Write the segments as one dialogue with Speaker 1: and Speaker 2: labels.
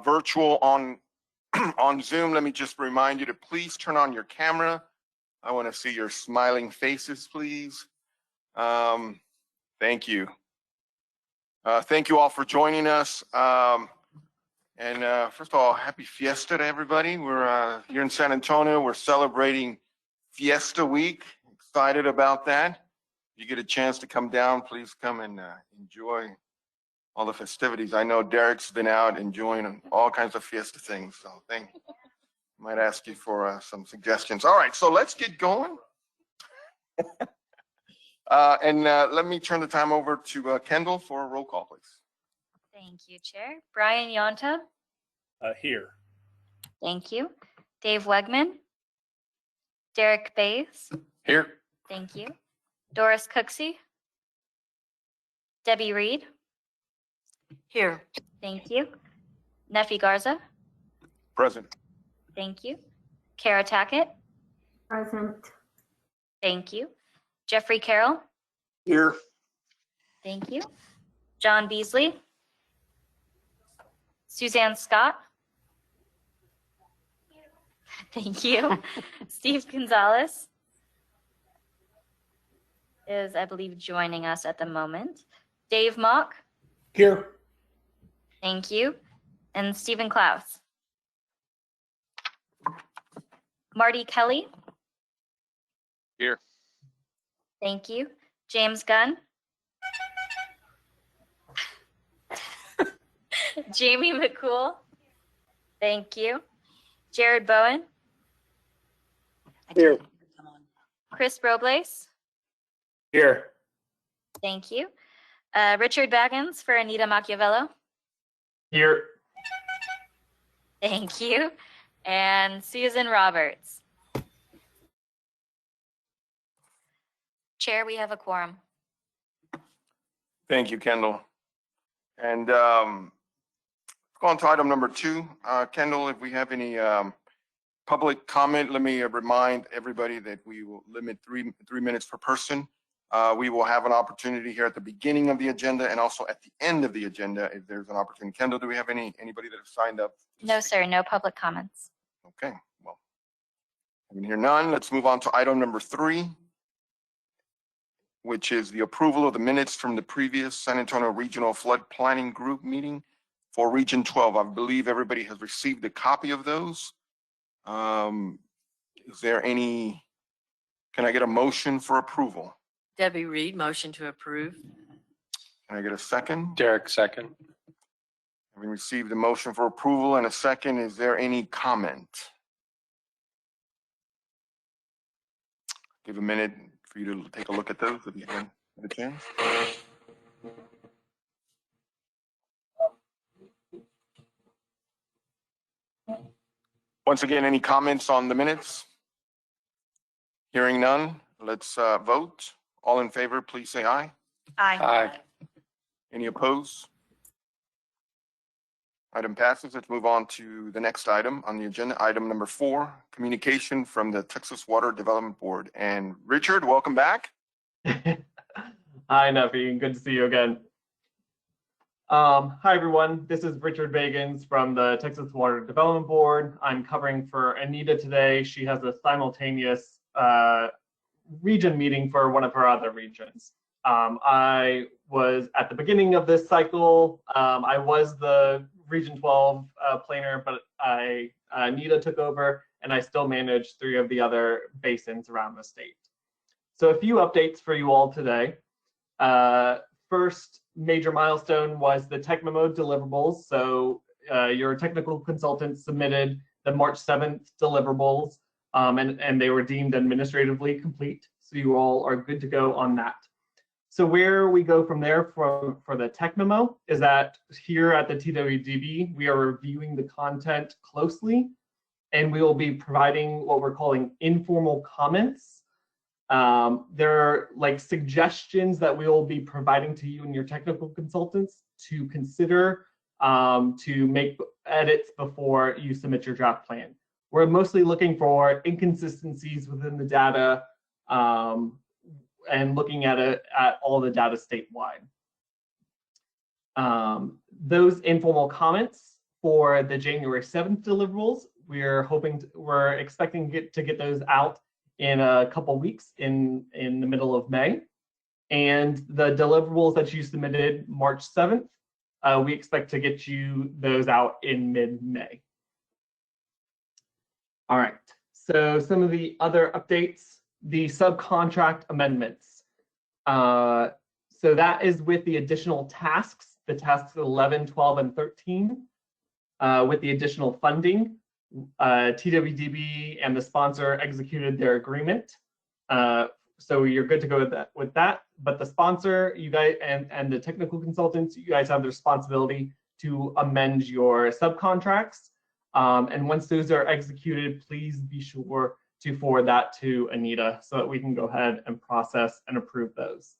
Speaker 1: virtual on on Zoom, let me just remind you to please turn on your camera. I want to see your smiling faces, please. Thank you. Thank you all for joining us. First of all, happy Fiesta to everybody. We're here in San Antonio. We're celebrating Fiesta Week. Excited about that. If you get a chance to come down, please come and enjoy all the festivities. I know Derek's been out enjoying all kinds of Fiesta things, so might ask you for some suggestions. All right, so let's get going. Let me turn the time over to Kendall for a roll call, please.
Speaker 2: Thank you, Chair. Brian Yonta.
Speaker 3: Here.
Speaker 2: Thank you. Dave Wegman. Derek Bays.
Speaker 1: Here.
Speaker 2: Thank you. Doris Cooksey. Debbie Reed.
Speaker 4: Here.
Speaker 2: Thank you. Nefi Garza.
Speaker 1: Present.
Speaker 2: Thank you. Kara Tackett.
Speaker 4: Present.
Speaker 2: Thank you. Jeffrey Carroll.
Speaker 1: Here.
Speaker 2: Thank you. John Beasley. Suzanne Scott. Thank you. Steve Gonzalez is, I believe, joining us at the moment. Dave Mock.
Speaker 3: Here.
Speaker 2: Thank you. And Stephen Klaus. Marty Kelly.
Speaker 1: Here.
Speaker 2: Thank you. James Gunn. Jamie McCool. Thank you. Jared Bowen.
Speaker 3: Here.
Speaker 2: Chris Robles.
Speaker 3: Here.
Speaker 2: Thank you. Richard Baggins for Anita Machiavello.
Speaker 3: Here.
Speaker 2: Thank you. And Susan Roberts. Chair, we have a quorum.
Speaker 1: Thank you, Kendall. And go on to item number 2. Kendall, if we have any public comment, let me remind everybody that we will limit three minutes per person. We will have an opportunity here at the beginning of the agenda and also at the end of the agenda if there's an opportunity. Kendall, do we have anybody that have signed up?
Speaker 2: No, sir. No public comments.
Speaker 1: Okay, well, I can hear none. Let's move on to item number 3, which is the approval of the minutes from the previous San Antonio Regional Flood Planning Group meeting for Region 12. I believe everybody has received a copy of those. Is there can I get a motion for approval?
Speaker 4: Debbie Reed, motion to approve.
Speaker 1: Can I get a second?
Speaker 3: Derek, second.
Speaker 1: Having received a motion for approval and a second, is there any comment? Give a minute for you to take a look at those if you can get a chance. Once again, any comments on the minutes? Hearing none, let's vote. All in favor, please say aye.
Speaker 2: Aye.
Speaker 1: Any opposed? Item passes. Let's move on to the next item on the agenda, item number 4, communication from the Texas Water Development Board. And Richard, welcome back.
Speaker 5: Hi, Nefi. Good to see you again. Hi, everyone. This is Richard Bagans from the Texas Water Development Board. I'm covering for Anita today. She has a simultaneous region meeting for one of her other regions. I was at the beginning of this cycle. I was the Region 12 planner, but Anita took over, and I still manage 3 of the other basins around the state. So a few updates for you all today. First major milestone was the tech memo deliverables. So your technical consultants submitted the March 7th deliverables, and they were deemed administratively complete. So you all are good to go on that. So where we go from there for the tech memo is that here at the TWDB, we are reviewing the content closely, and we will be providing what we're calling informal comments. There are like suggestions that we will be providing to you and your technical consultants to consider to make edits before you submit your draft plan. We're mostly looking for inconsistencies within the data and looking at all the data statewide. Those informal comments for the January 7th deliverables. We're expecting to get those out in a couple weeks in the middle of May. And the deliverables that you submitted March 7th, we expect to get you those out in mid-May. All right, so some of the other updates, the subcontract amendments. So that is with the additional tasks, the tasks 11, 12, and 13, with the additional funding. TWDB and the sponsor executed their agreement. So you're good to go with that. But the sponsor, you guys, and the technical consultants, you guys have the responsibility to amend your subcontracts. And once those are executed, please be sure to forward that to Anita so that we can go ahead and process and approve those.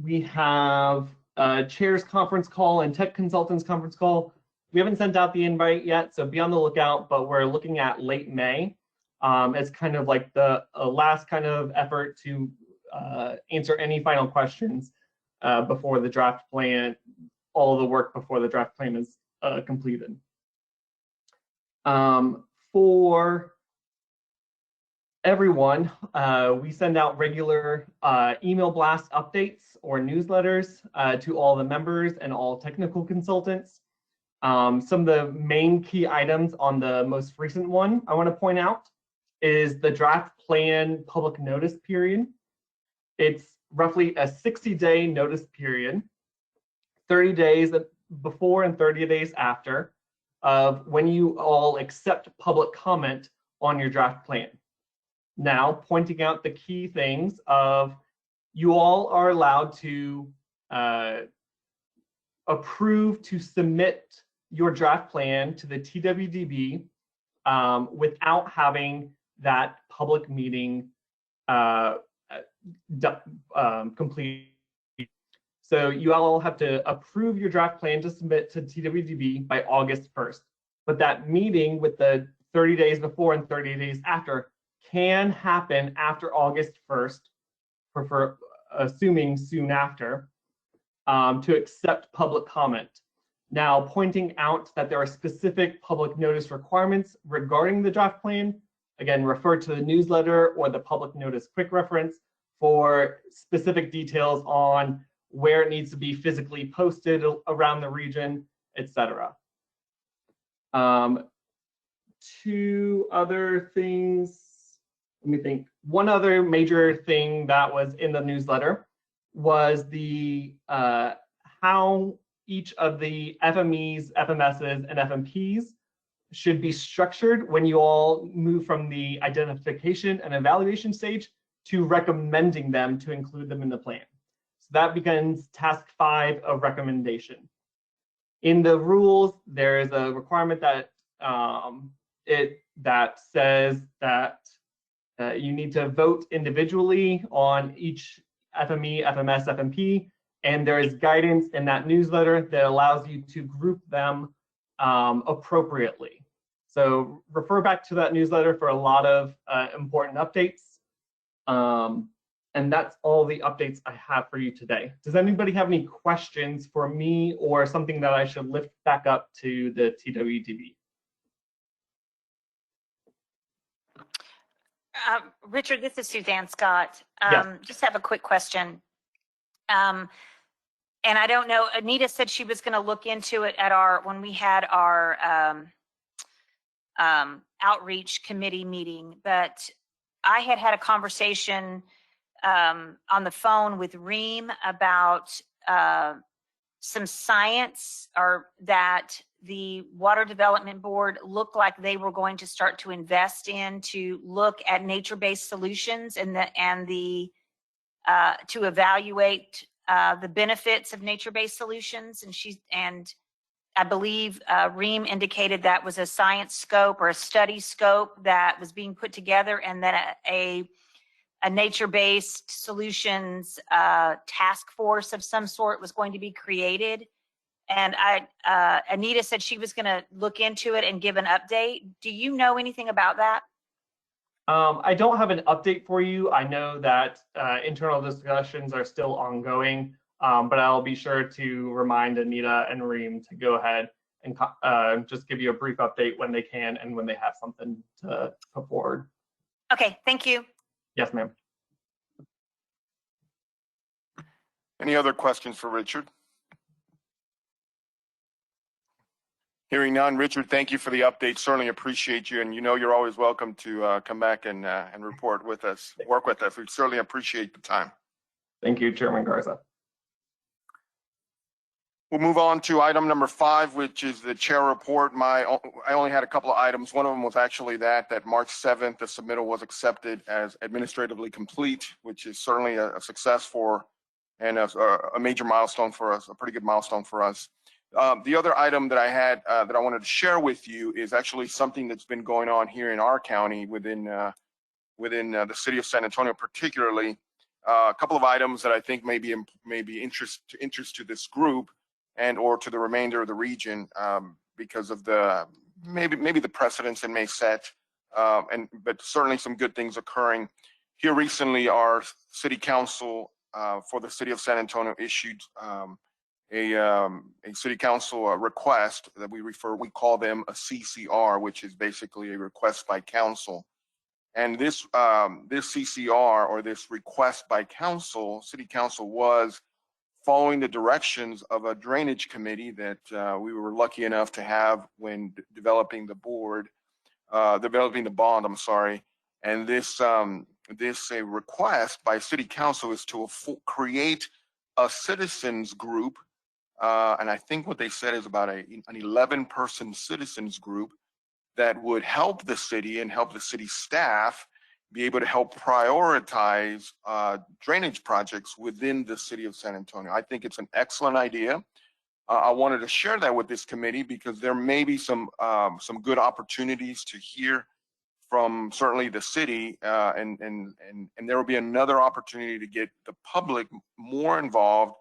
Speaker 5: We have a chair's conference call and tech consultants conference call. We haven't sent out the invite yet, so be on the lookout, but we're looking at late May. It's kind of like the last kind of effort to answer any final questions before the draft plan, all the work before the draft plan is completed. For everyone, we send out regular email blast updates or newsletters to all the members and all technical consultants. Some of the main key items on the most recent one I want to point out is the draft plan public notice period. It's roughly a 60-day notice period, 30 days before and 30 days after of when you all accept public comment on your draft plan. Now, pointing out the key things of you all are allowed to approve to submit your draft plan to the TWDB without having that public meeting complete. So you all have to approve your draft plan to submit to TWDB by August 1st. But that meeting with the 30 days before and 30 days after can happen after August 1st, for assuming soon after, to accept public comment. Now, pointing out that there are specific public notice requirements regarding the draft plan. Again, refer to the newsletter or the public notice quick reference for specific details on where it needs to be physically posted around the region, etc. Two other things, let me think. One other major thing that was in the newsletter was the how each of the FMEs, FMSs, and FMPs should be structured when you all move from the identification and evaluation stage to recommending them to include them in the plan. So that begins task 5 of recommendation. In the rules, there is a requirement that that says that you need to vote individually on each FME, FMS, FMP, and there is guidance in that newsletter that allows you to group them appropriately. So refer back to that newsletter for a lot of important updates. And that's all the updates I have for you today. Does anybody have any questions for me or something that I should lift back up to the TWDB?
Speaker 2: Richard, this is Suzanne Scott.
Speaker 5: Yes.
Speaker 2: Just have a quick question. And I don't know, Anita said she was going to look into it at when we had our outreach committee meeting, but I had a conversation on the phone with Reem about some science that the Water Development Board looked like they were going to start to invest in to look at nature-based solutions and to evaluate the benefits of nature-based solutions. And I believe Reem indicated that was a science scope or a study scope that was being put together, and that a nature-based solutions task force of some sort was going to be created. And Anita said she was going to look into it and give an update. Do you know anything about that?
Speaker 5: I don't have an update for you. I know that internal discussions are still ongoing But I'll be sure to remind Anita and Reem to go ahead and just give you a brief update when they can and when they have something to put forward.
Speaker 2: Okay, thank you.
Speaker 5: Yes, ma'am.
Speaker 1: Any other questions for Richard? Hearing none, Richard, thank you for the update. Certainly appreciate you, and you know you're always welcome to come back and report with us, work with us. We certainly appreciate the time.
Speaker 5: Thank you, Chairman Garza.
Speaker 1: We'll move on to item number 5, which is the chair report. I only had a couple of items. One of them was actually that March 7th, the submittal was accepted as administratively complete, which is certainly a success for and a major milestone for us, a pretty good milestone for us. The other item that I had that I wanted to share with you is actually something that's been going on here in our county within the city of San Antonio, particularly a couple of items that I think may be interest to this group and or to the remainder of the region because of the maybe the precedents it may set, but certainly some good things occurring. Here recently, our city council for the city of San Antonio issued a city council request that we call them a CCR, which is basically a request by council. And this CCR, or this request by city council, was following the directions of a drainage committee that we were lucky enough to have when developing the bond, I'm sorry. And this a request by city council is to create a citizens group. And I think what they said is about an 11-person citizens group that would help the city and help the city staff be able to help prioritize drainage projects within the city of San Antonio. I think it's an excellent idea. I wanted to share that with this committee because there may be some good opportunities to hear from certainly the city, and there will be another opportunity to get the public more involved,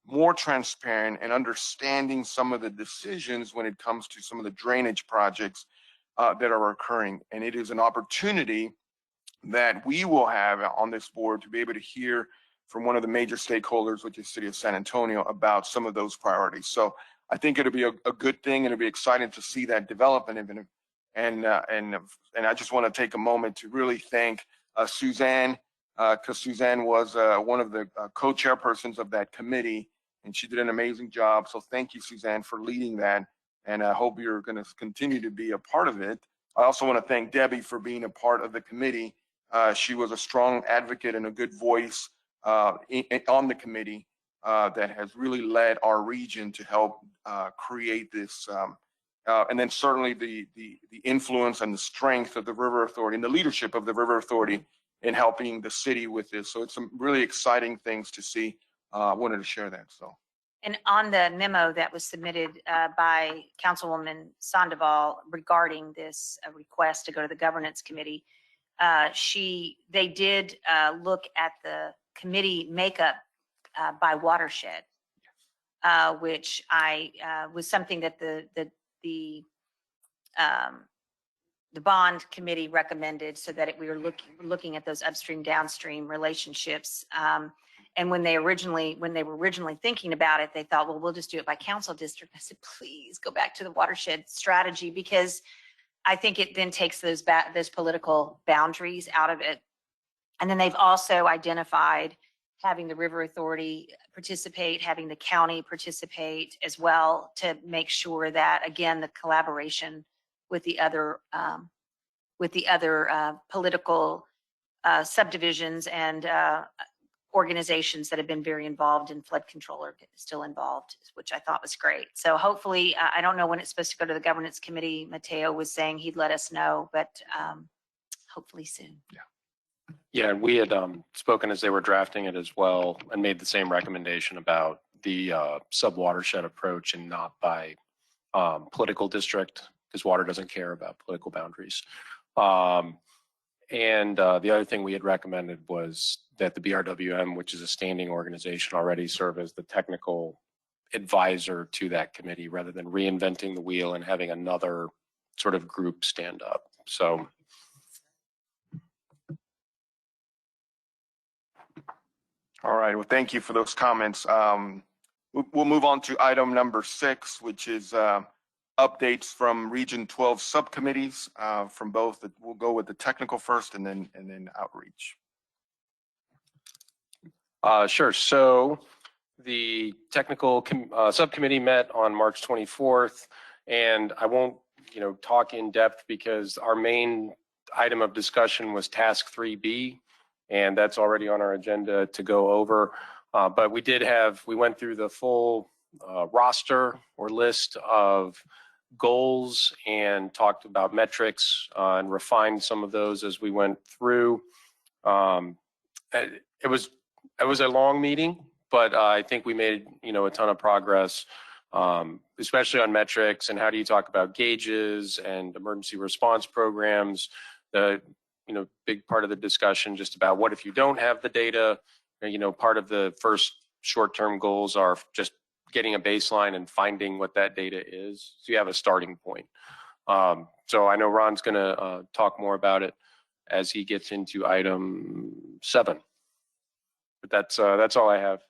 Speaker 1: more transparent, and understanding some of the decisions when it comes to some of the drainage projects that are occurring. And it is an opportunity that we will have on this board to be able to hear from one of the major stakeholders, which is City of San Antonio, about some of those priorities. So I think it'll be a good thing, and it'll be exciting to see that develop. And I just want to take a moment to really thank Suzanne, because Suzanne was one of the co-chairpersons of that committee, and she did an amazing job. So thank you, Suzanne, for leading that, and I hope you're going to continue to be a part of it. I also want to thank Debbie for being a part of the committee. She was a strong advocate and a good voice on the committee that has really led our region to help create this. And then certainly the influence and the strength of the River Authority and the leadership of the River Authority in helping the city with this. So it's some really exciting things to see. I wanted to share that. So.
Speaker 2: And on the memo that was submitted by Councilwoman Sandoval regarding this request to go to the governance committee, they did look at the committee makeup by watershed, which was something that the bond committee recommended, so that we were looking at those upstream downstream relationships. And when they were originally thinking about it, they thought, well, we'll just do it by council district. I said, please go back to the watershed strategy, because I think it then takes those political boundaries out of it. And then they've also identified having the River Authority participate, having the county participate as well, to make sure that, again, the collaboration with the other political subdivisions and organizations that have been very involved in flood control are still involved, which I thought was great. So hopefully, I don't know when it's supposed to go to the governance committee. Mateo was saying he'd let us know, but hopefully soon.
Speaker 1: Yeah.
Speaker 6: Yeah, we had spoken as they were drafting it as well, and made the same recommendation about the sub-watershed approach and not by political district, because water doesn't care about political boundaries. And the other thing we had recommended was that the BRWM, which is a standing organization, already serve as the technical advisor to that committee, rather than reinventing the wheel and having another sort of group stand up. So.
Speaker 1: All right, well, thank you for those comments. We'll move on to item number 6, which is updates from Region 12 subcommittees from both. We'll go with the technical first and then outreach.
Speaker 6: Sure. So the technical subcommittee met on March 24th, and I won't, talk in depth because our main item of discussion was task 3B, and that's already on our agenda to go over. But we went through the full roster or list of goals and talked about metrics and refined some of those as we went through. It was a long meeting, but I think we made, a ton of progress, especially on metrics and how do you talk about gauges and emergency response programs. The, big part of the discussion just about what if you don't have the data. Part of the first short-term goals are just getting a baseline and finding what that data is, so you have a starting point. So I know Ron's going to talk more about it as he gets into item 7. But that's all I have.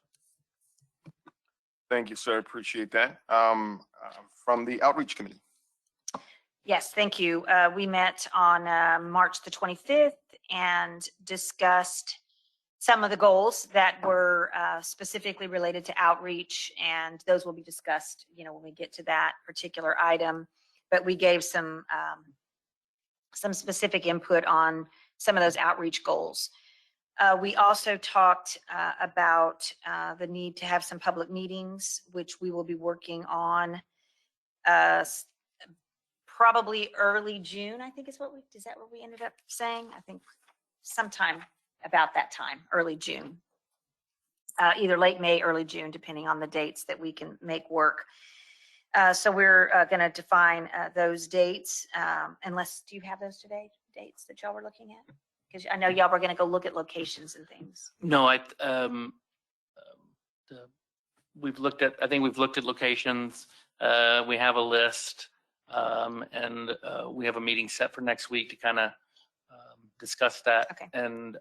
Speaker 1: Thank you, sir. Appreciate that. From the outreach committee.
Speaker 2: Yes, thank you. We met on March the 25th and discussed some of the goals that were specifically related to outreach, and those will be discussed, when we get to that particular item. But we gave some specific input on some of those outreach goals. We also talked about the need to have some public meetings, which we will be working on probably early June, I think is what we ended up saying? I think sometime about that time, early June. Either late May, early June, depending on the dates that we can make work. So we're going to define those dates. Do you have those today, dates that y'all were looking at? Because I know y'all were going to go look at locations and things.
Speaker 7: No, we've looked at locations. We have a list, and we have a meeting set for next week to kind of discuss that.
Speaker 2: Okay.
Speaker 7: And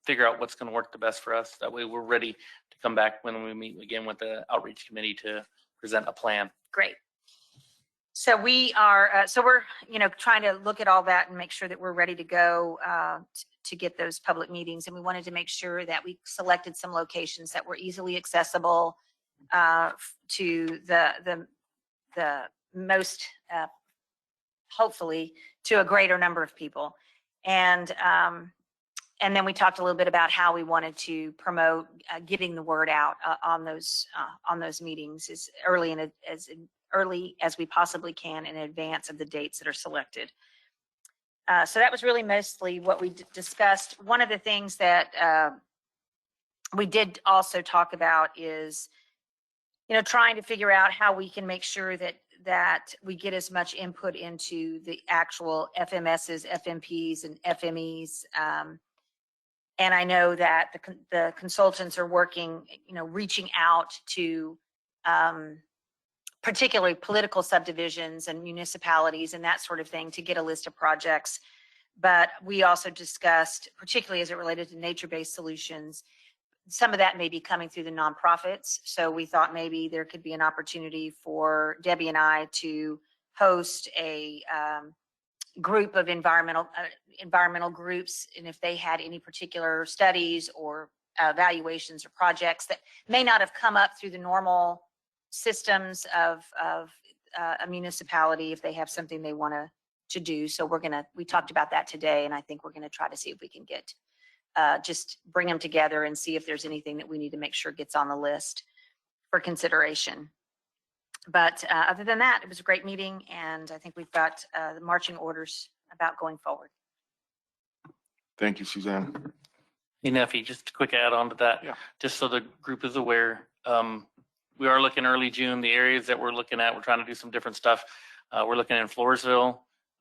Speaker 7: figure out what's going to work the best for us. That way we're ready to come back when we meet again with the outreach committee to present a plan.
Speaker 2: Great. So we are, we're, trying to look at all that and make sure that we're ready to go to get those public meetings. And we wanted to make sure that we selected some locations that were easily accessible to the most, hopefully, to a greater number of people. And then we talked a little bit about how we wanted to promote getting the word out on those meetings as early as we possibly can in advance of the dates that are selected. So that was really mostly what we discussed. One of the things that we did also talk about is, trying to figure out how we can make sure that we get as much input into the actual FMSs, FMPs, and FMEs. And I know that the consultants are working, reaching out to particularly political subdivisions and municipalities and that sort of thing to get a list of projects. But we also discussed, particularly as it related to nature-based solutions, some of that may be coming through the nonprofits. So we thought maybe there could be an opportunity for Debbie and I to host a group of environmental groups, and if they had any particular studies or evaluations or projects that may not have come up through the normal systems of a municipality, if they have something they want to do. So we talked about that today, and I think we're gonna try to see if we can get just bring them together and see if there's anything that we need to make sure gets on the list for consideration. But other than that, it was a great meeting, and I think we've got the marching orders about going forward.
Speaker 1: Thank you, Suzanne.
Speaker 7: Hey, Neffy, just a quick add on to that.
Speaker 1: Yeah.
Speaker 7: Just so the group is aware, we are looking early June. The areas that we're looking at, we're trying to do some different stuff. We're looking in Floresville.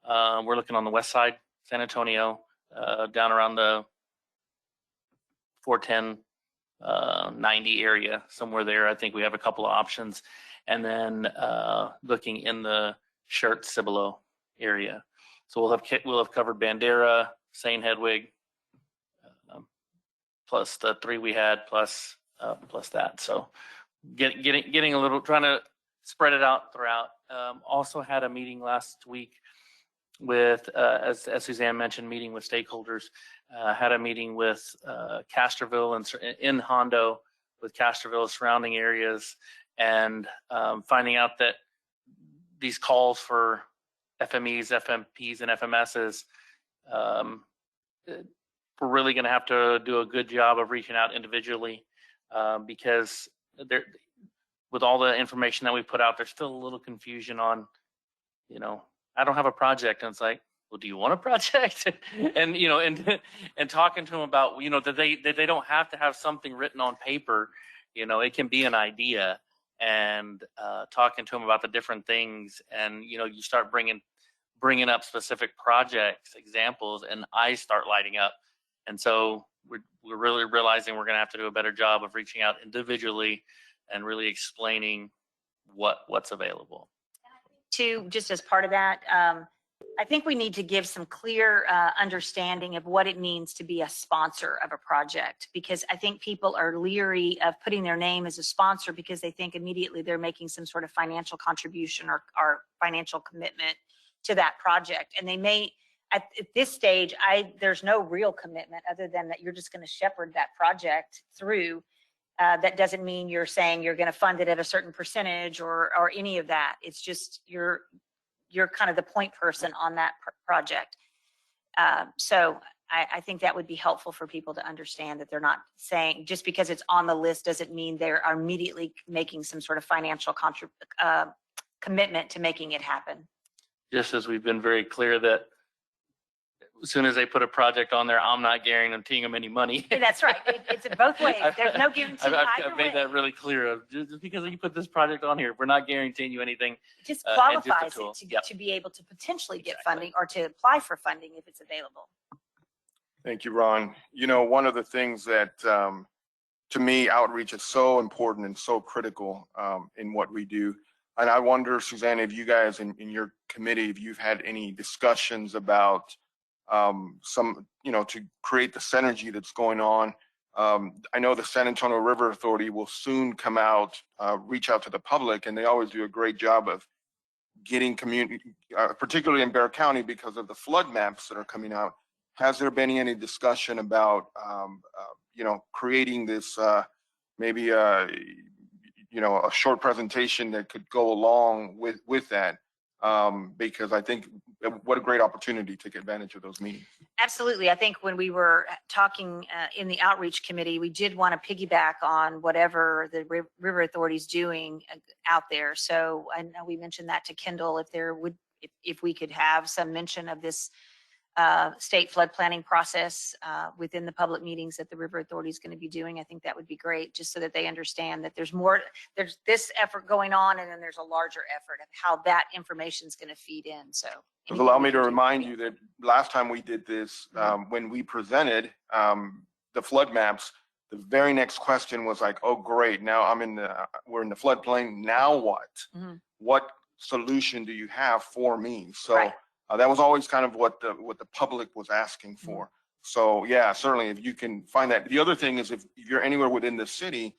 Speaker 7: We're looking on the west side, San Antonio, down around the 410, 90 area, somewhere there. I think we have a couple of options. And then looking in the Shirt Cibolo area. So we'll have covered Bandera, St. Hedwig, plus the 3 we had, plus that. So getting a little, trying to spread it out throughout. Also had a meeting last week with, as Suzanne mentioned, meeting with stakeholders. Had a meeting with Castroville and in Hondo with Castroville surrounding areas, and finding out that these calls for FMEs, FMPs, and FMSs, we're really going to have to do a good job of reaching out individually, because there, with all the information that we put out, there's still a little confusion on, I don't have a project, and it's like, well, do you want a project? And and talking to them about, that they don't have to have something written on paper. It can be an idea, and talking to them about the different things, and you start bringing up specific projects, examples, and eyes start lighting up. And so we're really realizing we're going to have to do a better job of reaching out individually and really explaining what's available.
Speaker 2: Too, just as part of that, I think we need to give some clear understanding of what it means to be a sponsor of a project, because I think people are leery of putting their name as a sponsor because they think immediately they're making some sort of financial contribution or financial commitment to that project. And they may, at this stage, there's no real commitment other than that you're just going to shepherd that project through. That doesn't mean you're saying you're going to fund it at a certain percentage or any of that. It's just you're kind of the point person on that project. So I think that would be helpful for people to understand that they're not saying just because it's on the list doesn't mean they are immediately making some sort of financial commitment to making it happen.
Speaker 7: Just as we've been very clear that as soon as they put a project on there, I'm not guaranteeing them any money.
Speaker 2: That's right. It's both ways. There's no guarantee
Speaker 7: I've made that really clear. Just because you put this project on here, we're not guaranteeing you anything.
Speaker 2: It just
Speaker 7: and
Speaker 2: qualifies
Speaker 7: just a
Speaker 2: it
Speaker 7: tool.
Speaker 2: to be able to potentially get
Speaker 7: Exactly.
Speaker 2: funding or to apply for funding if it's available.
Speaker 1: Thank you, Ron. One of the things that, to me, outreach is so important and so critical in what we do. And I wonder, Suzanne, if you guys in your committee, if you've had any discussions about some, to create the synergy that's going on. I know the San Antonio River Authority will soon come out, reach out to the public, and they always do a great job of getting community, particularly in Bexar County because of the flood maps that are coming out. Has there been any discussion about, creating this, maybe, a short presentation that could go along with that? Because I think what a great opportunity to take advantage of those meetings.
Speaker 2: Absolutely. I think when we were talking in the outreach committee, we did want to piggyback on whatever the river authority is doing out there. So I know we mentioned that to Kendall, if we could have some mention of this state flood planning process within the public meetings that the river authority is going to be doing. I think that would be great, just so that they understand that there's this effort going on, and then there's a larger effort of how that information is going to feed in. So
Speaker 1: Allow me to remind you that last time we did this, when we presented the flood maps, the very next question was like, oh, great, now we're in the floodplain, now what?
Speaker 2: Mm-hmm.
Speaker 1: What solution do you have for me? So.
Speaker 2: Right.
Speaker 1: That was always kind of what the public was asking for.
Speaker 2: Mm-hmm.
Speaker 1: So yeah, certainly if you can find that. The other thing is if you're anywhere within the city,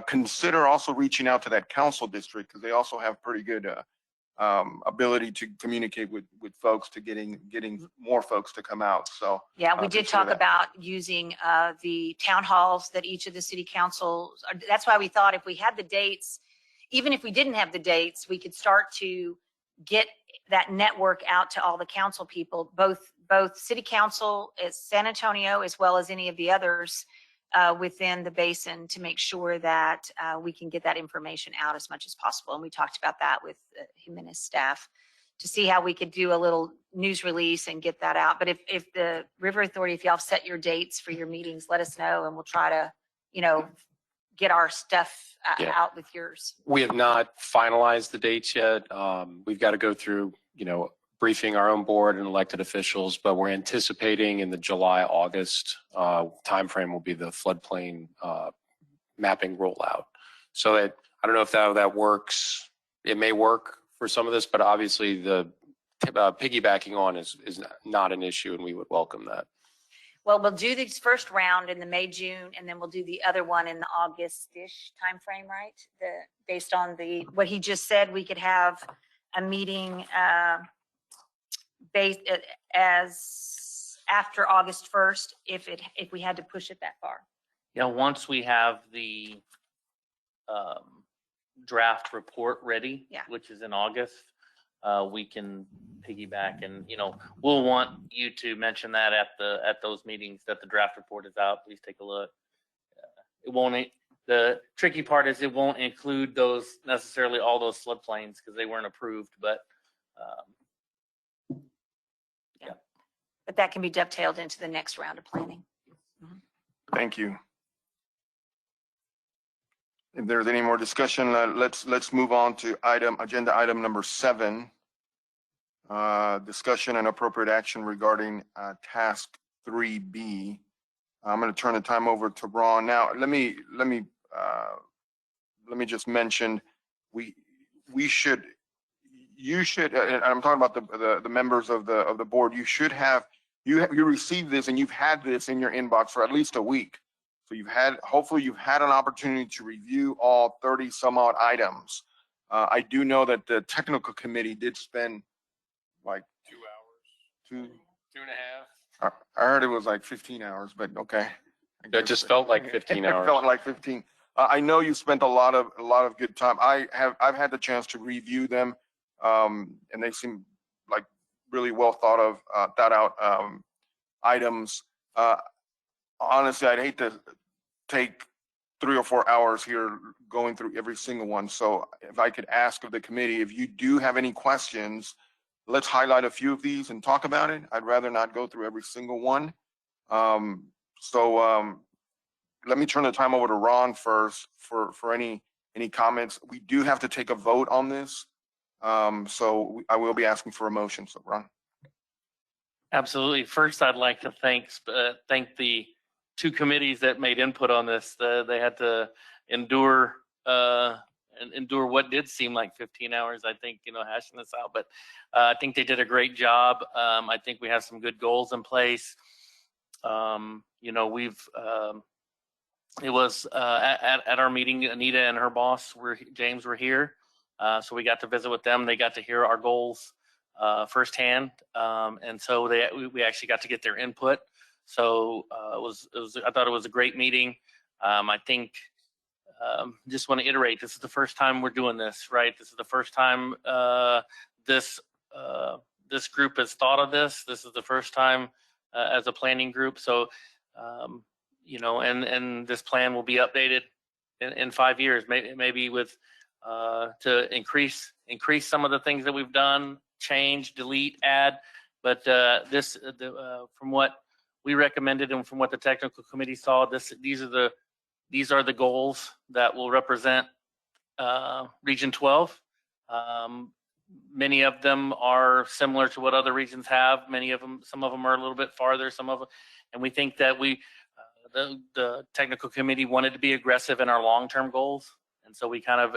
Speaker 1: consider also reaching out to that council district, because they also have pretty good ability to communicate with folks to getting more folks to come out. So
Speaker 2: yeah, we did
Speaker 1: consider
Speaker 2: talk
Speaker 1: that.
Speaker 2: about using the town halls that each of the city councils. That's why we thought if we had the dates, even if we didn't have the dates, we could start to get that network out to all the council people, both city council as San Antonio, as well as any of the others within the basin, to make sure that we can get that information out as much as possible. And we talked about that with Jimenez staff to see how we could do a little news release and get that out. But if the River Authority, if y'all set your dates for your meetings, let us know, and we'll try to, get our stuff out with yours.
Speaker 6: We have not finalized the dates yet. We've got to go through, briefing our own board and elected officials, but we're anticipating in the July-August timeframe will be the floodplain mapping rollout. So I don't know if that works. It may work for some of this, but obviously the piggybacking on is not an issue, and we would welcome that.
Speaker 2: Well, we'll do this first round in the May, June, and then we'll do the other one in the August-ish timeframe, right? Based on what he just said, we could have a meeting based as after August 1st, if we had to push it that far.
Speaker 7: Yeah, once we have the draft report ready,
Speaker 2: Yeah.
Speaker 7: which is in August, we can piggyback and, we'll want you to mention that at those meetings that the draft report is out. Please take a look. The tricky part is it won't include necessarily all those floodplains because they weren't approved, but
Speaker 2: But that can be dovetailed into the next round of planning.
Speaker 1: Thank you. If there's any more discussion, let's move on to agenda item number 7. Discussion and appropriate action regarding task 3B. I'm going to turn the time over to Ron. Now, let me just mention, you should, and I'm talking about the members of the board, you should have, you received this and you've had this in your inbox for at least a week. So hopefully you've had an opportunity to review all 30 some odd items. I do know that the technical committee did spend like 2 hours, 2.5. I heard it was like 15 hours, but okay.
Speaker 6: It just felt like 15
Speaker 1: It
Speaker 6: hours.
Speaker 1: felt like 15. I know you spent a lot of good time. I've had the chance to review them, and they seem like really well thought out items. Honestly, I'd hate to take 3 or 4 hours here going through every single one. So if I could ask of the committee, if you do have any questions, let's highlight a few of these and talk about it. I'd rather not go through every single one. Let me turn the time over to Ron first for any comments. We do have to take a vote on this. So I will be asking for a motion. So Ron.
Speaker 7: absolutely. First, I'd like to thank the 2 committees that made input on this. They had to endure what did seem like 15 hours, I think, hashing this out. But I think they did a great job. I think we have some good goals in place. It was at our meeting, Anita and her boss, James, were here. So we got to visit with them. They got to hear our goals firsthand. And so we actually got to get their input. So I thought it was a great meeting. I think just want to iterate, this is the first time we're doing this, right? This is the first time this group has thought of this. This is the first time as a planning group. So, and this plan will be updated in 5 years, maybe with to increase some of the things that we've done, change, delete, add. But from what we recommended and from what the technical committee saw, these are the goals that will represent Region 12. Many of them are similar to what other regions have. Some of them are a little bit farther. And we think that the technical committee wanted to be aggressive in our long-term goals, and so we kind of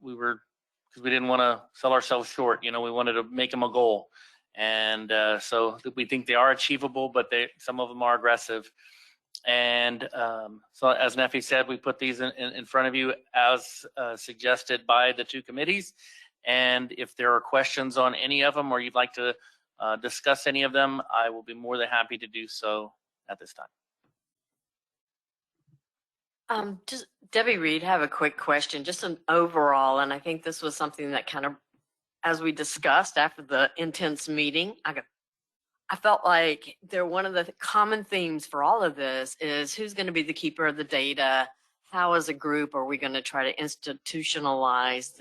Speaker 7: because we didn't want to sell ourselves short. We wanted to make them a goal, and so we think they are achievable, but some of them are aggressive. And so, as Neffy said, we put these in front of you as suggested by the 2 committees. And if there are questions on any of them, or you'd like to discuss any of them, I will be more than happy to do so at this time.
Speaker 4: Just Debbie Reed, have a quick question, just an overall, and I think this was something that kind of, as we discussed after the intense meeting, I felt like one of the common themes for all of this is who's going to be the keeper of the data. How, as a group, are we going to try to institutionalize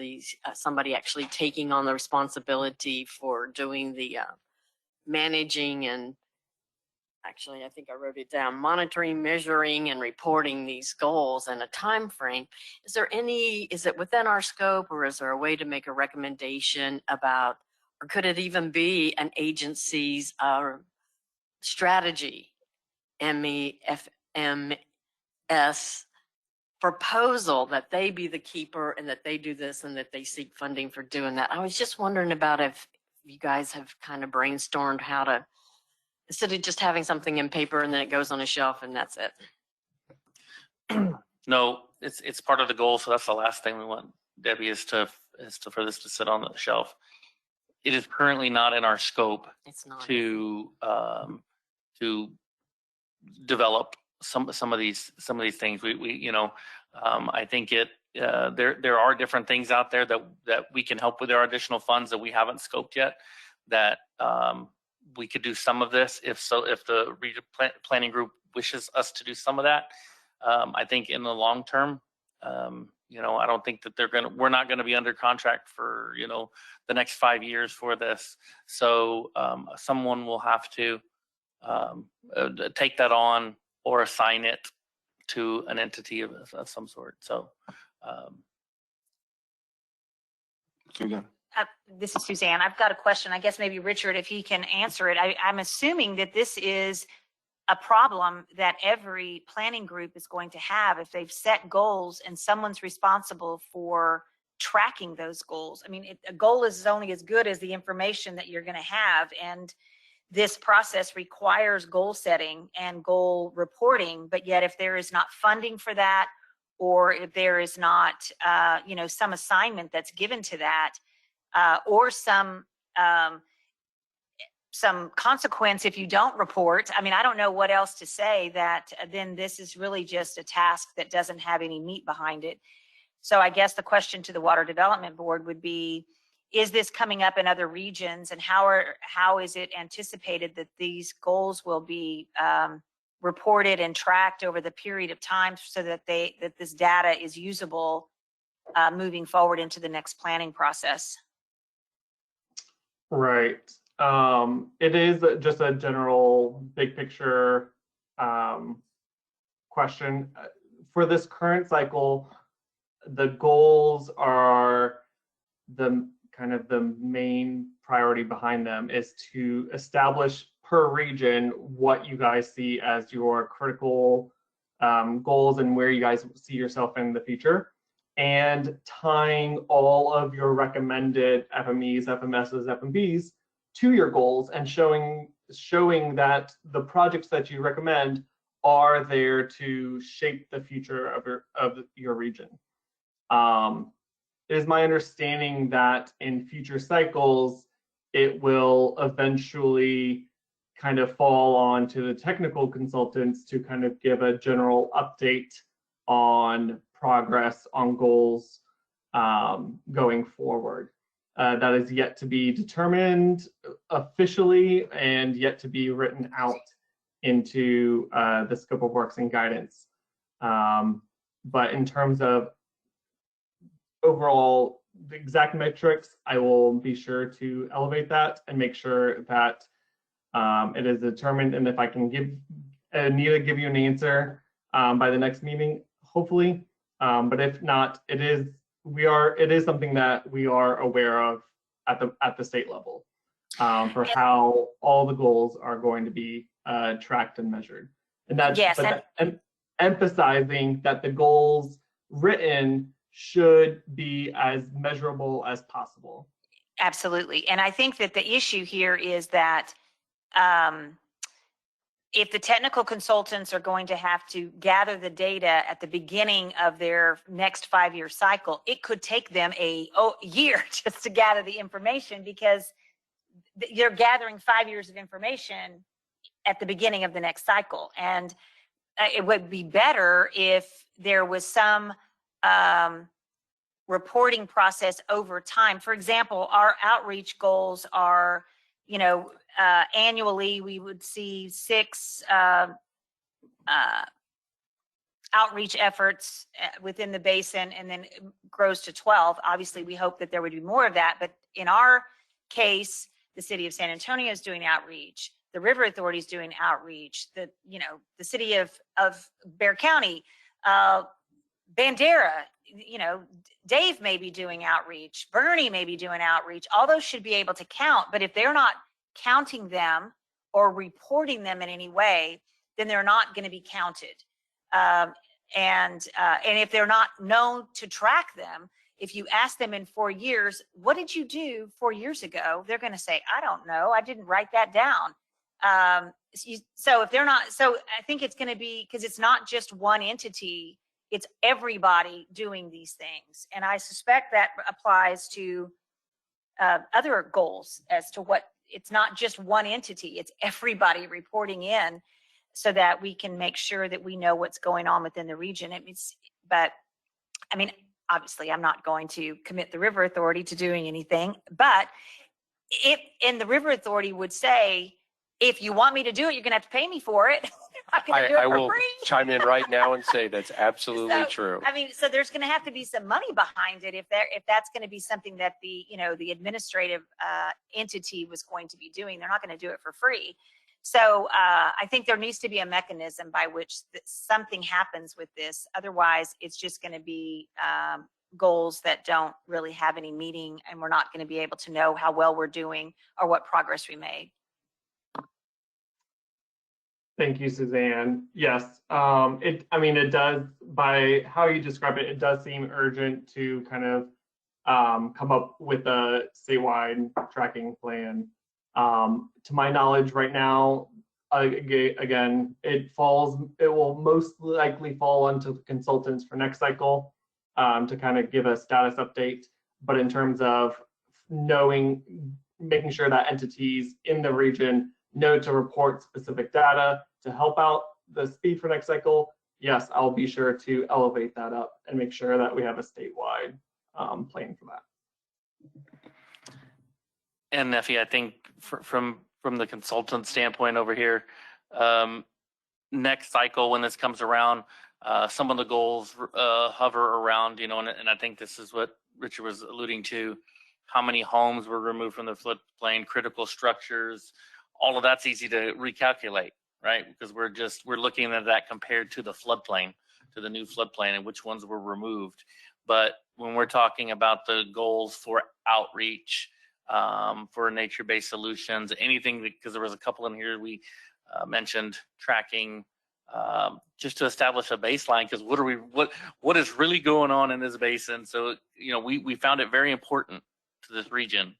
Speaker 4: somebody actually taking on the responsibility for doing the managing and actually, I think I wrote it down, monitoring, measuring, and reporting these goals in a time frame. Is it within our scope, or is there a way to make a recommendation about, or could it even be an agency's strategy, MEFMS proposal, that they be the keeper and that they do this and that they seek funding for doing that? I was just wondering about if you guys have kind of brainstormed Instead of just having something in paper and then it goes on a shelf and that's it.
Speaker 7: No, it's part of the goal. So that's the last thing we want, Debbie, is for this to sit on the shelf. It is currently not in our scope
Speaker 4: It's not.
Speaker 7: to develop some of these things. I think there are different things out there that we can help with. There are additional funds that we haven't scoped yet that we could do some of this if the region planning group wishes us to do some of that. I think in the long term, I don't think that we're not going to be under contract for, the next 5 years for this. So someone will have to take that on or assign it to an entity of some sort. So.
Speaker 1: Suzanne.
Speaker 2: This is Suzanne. I've got a question. I guess maybe Richard, if he can answer it. I'm assuming that this is a problem that every planning group is going to have if they've set goals and someone's responsible for tracking those goals. I mean, a goal is only as good as the information that you're going to have. And this process requires goal setting and goal reporting. But yet if there is not funding for that, or if there is not, some assignment that's given to that, or some consequence if you don't report. I mean, I don't know what else to say, that then this is really just a task that doesn't have any meat behind it. So I guess the question to the Water Development Board would be, is this coming up in other regions, and how is it anticipated that these goals will be reported and tracked over the period of time so that this data is usable moving forward into the next planning process?
Speaker 5: Right. It is just a general big picture question. For this current cycle, the goals are the main priority behind them is to establish per region what you guys see as your critical goals and where you guys see yourself in the future, and tying all of your recommended FMEs, FMSs, FMBs to your goals, and showing that the projects that you recommend are there to shape the future of your region. It is my understanding that in future cycles, it will eventually kind of fall on to the technical consultants to kind of give a general update on progress on goals going forward. That is yet to be determined officially and yet to be written out into the scope of works and guidance. But in terms of overall the exact metrics, I will be sure to elevate that and make sure that it is determined. And if I can give you an answer by the next meeting, hopefully. But if not, it is something that we are aware of at the state level for how all the goals are going to be tracked and measured. And that's and emphasizing that the goals written should be as measurable as possible.
Speaker 2: Absolutely. And I think that the issue here is that if the technical consultants are going to have to gather the data at the beginning of their next 5-year cycle, it could take them a year just to gather the information, because you're gathering 5 years of information at the beginning of the next cycle. And it would be better if there was some reporting process over time. For example, our outreach goals are, annually we would see 6 outreach efforts within the basin, and then it grows to 12. Obviously, we hope that there would be more of that. But in our case, the city of San Antonio is doing outreach. The River Authority is doing outreach. The city of Bexar County, Bandera, Dave may be doing outreach. Bernie may be doing outreach. All those should be able to count. But if they're not counting them or reporting them in any way, then they're not going to be counted. And if they're not known to track them, if you ask them in 4 years, what did you do 4 years ago? They're going to say, I don't know. I didn't write that down. So if they're not, so I think it's going to be, because it's not just one entity, it's everybody doing these things. And I suspect that applies to other goals as to what, it's not just one entity, it's everybody reporting in so that we can make sure that we know what's going on within the region. But I mean, obviously I'm not going to commit the River Authority to doing anything, but the River Authority would say, if you want me to do it, you're going to have to pay me for it. I'm not going to do it
Speaker 6: I
Speaker 2: for
Speaker 6: will
Speaker 2: free.
Speaker 6: chime in right now and say that's absolutely
Speaker 2: So,
Speaker 6: true.
Speaker 2: I mean, so there's going to have to be some money behind it if that's going to be something that the administrative entity was going to be doing. They're not going to do it for free. So I think there needs to be a mechanism by which something happens with this. Otherwise, it's just going to be goals that don't really have any meaning, and we're not going to be able to know how well we're doing or what progress we made.
Speaker 5: Thank you, Suzanne. Yes, it does, by how you describe it, it does seem urgent to kind of come up with a statewide tracking plan. To my knowledge right now, again, it will most likely fall onto the consultants for next cycle to kind of give a status update. But in terms of making sure that entities in the region know to report specific data to help out the speed for next cycle, yes, I'll be sure to elevate that up and make sure that we have a statewide plan for that.
Speaker 7: And Neffy, I think from the consultant standpoint over here, next cycle when this comes around, some of the goals hover around, and I think this is what Richard was alluding to, how many homes were removed from the floodplain, critical structures, all of that's easy to recalculate, right? Because we're looking at that compared to the floodplain, to the new floodplain, and which ones were removed. But when we're talking about the goals for outreach, for nature-based solutions, anything, because there was a couple in here we mentioned tracking, just to establish a baseline, because what is really going on in this basin. So we found it very important to this region,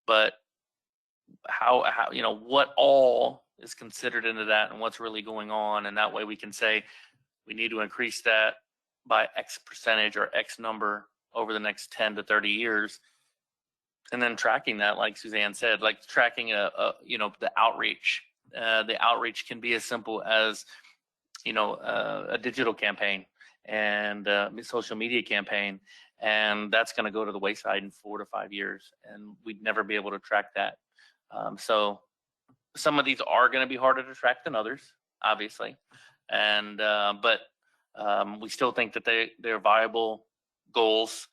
Speaker 7: but how what all is considered into that and what's really going on, and that way we can say we need to increase that by X percentage or X number over the next 10 to 30 years. And then tracking that, like Suzanne said, like tracking the outreach. The outreach can be as simple as a digital campaign and a social media campaign, and that's going to go to the wayside in 4 to 5 years, and we'd never be able to track that. So some of these are going to be harder to track than others, obviously, but we still think that they're viable goals.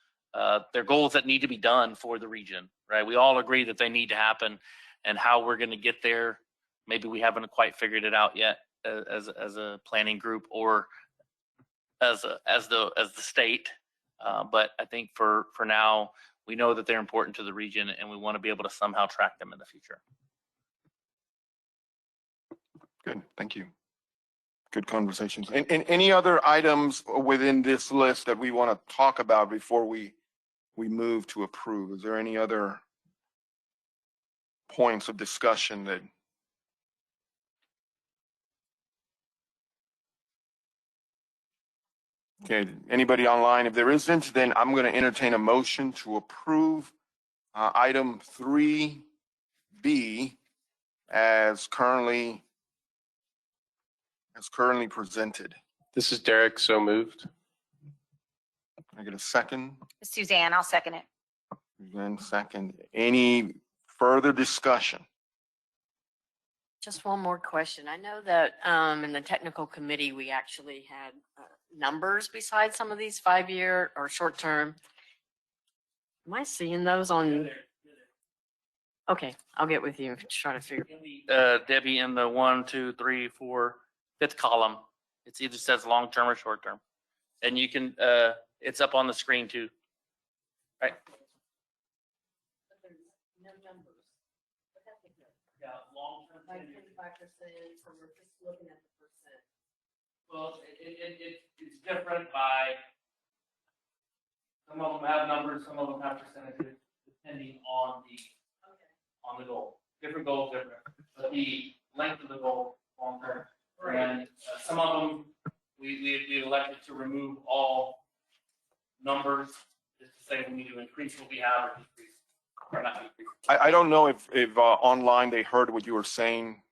Speaker 7: They're goals that need to be done for the region, right? We all agree that they need to happen, and how we're going to get there, maybe we haven't quite figured it out yet as a planning group or as the state. But I think for now, we know that they're important to the region, and we want to be able to somehow track them in the future.
Speaker 1: Good, thank you. Good conversations. And any other items within this list that we want to talk about before we move to approve? Is there any other points of discussion that? Okay, anybody online? If there isn't, then I'm going to entertain a motion to approve item 3B as currently presented.
Speaker 6: This is Derek, so moved.
Speaker 1: Can I get a second?
Speaker 2: Suzanne, I'll second it.
Speaker 1: Suzanne, second. Any further discussion?
Speaker 4: Just one more question. I know that in the technical committee, we actually had numbers besides some of these 5-year or short-term. Am I seeing those on? Okay, I'll get with you and try to figure.
Speaker 7: Debbie, in the 1, 2, 3, 4, 5th column, it either says long-term or short-term. And you can, it's up on the screen too, right?
Speaker 4: No numbers.
Speaker 7: Yeah, long-term.
Speaker 4: Like 25%, so we're just looking at the percent.
Speaker 7: Well, it's different by, some of them have numbers, some of them have percentages, depending on the goal. Different goals, different. But the length of the goal long term. And some of them, we elected to remove all numbers, just to say we need to increase what we have or decrease, or not decrease.
Speaker 1: I don't know if online they heard what you were saying.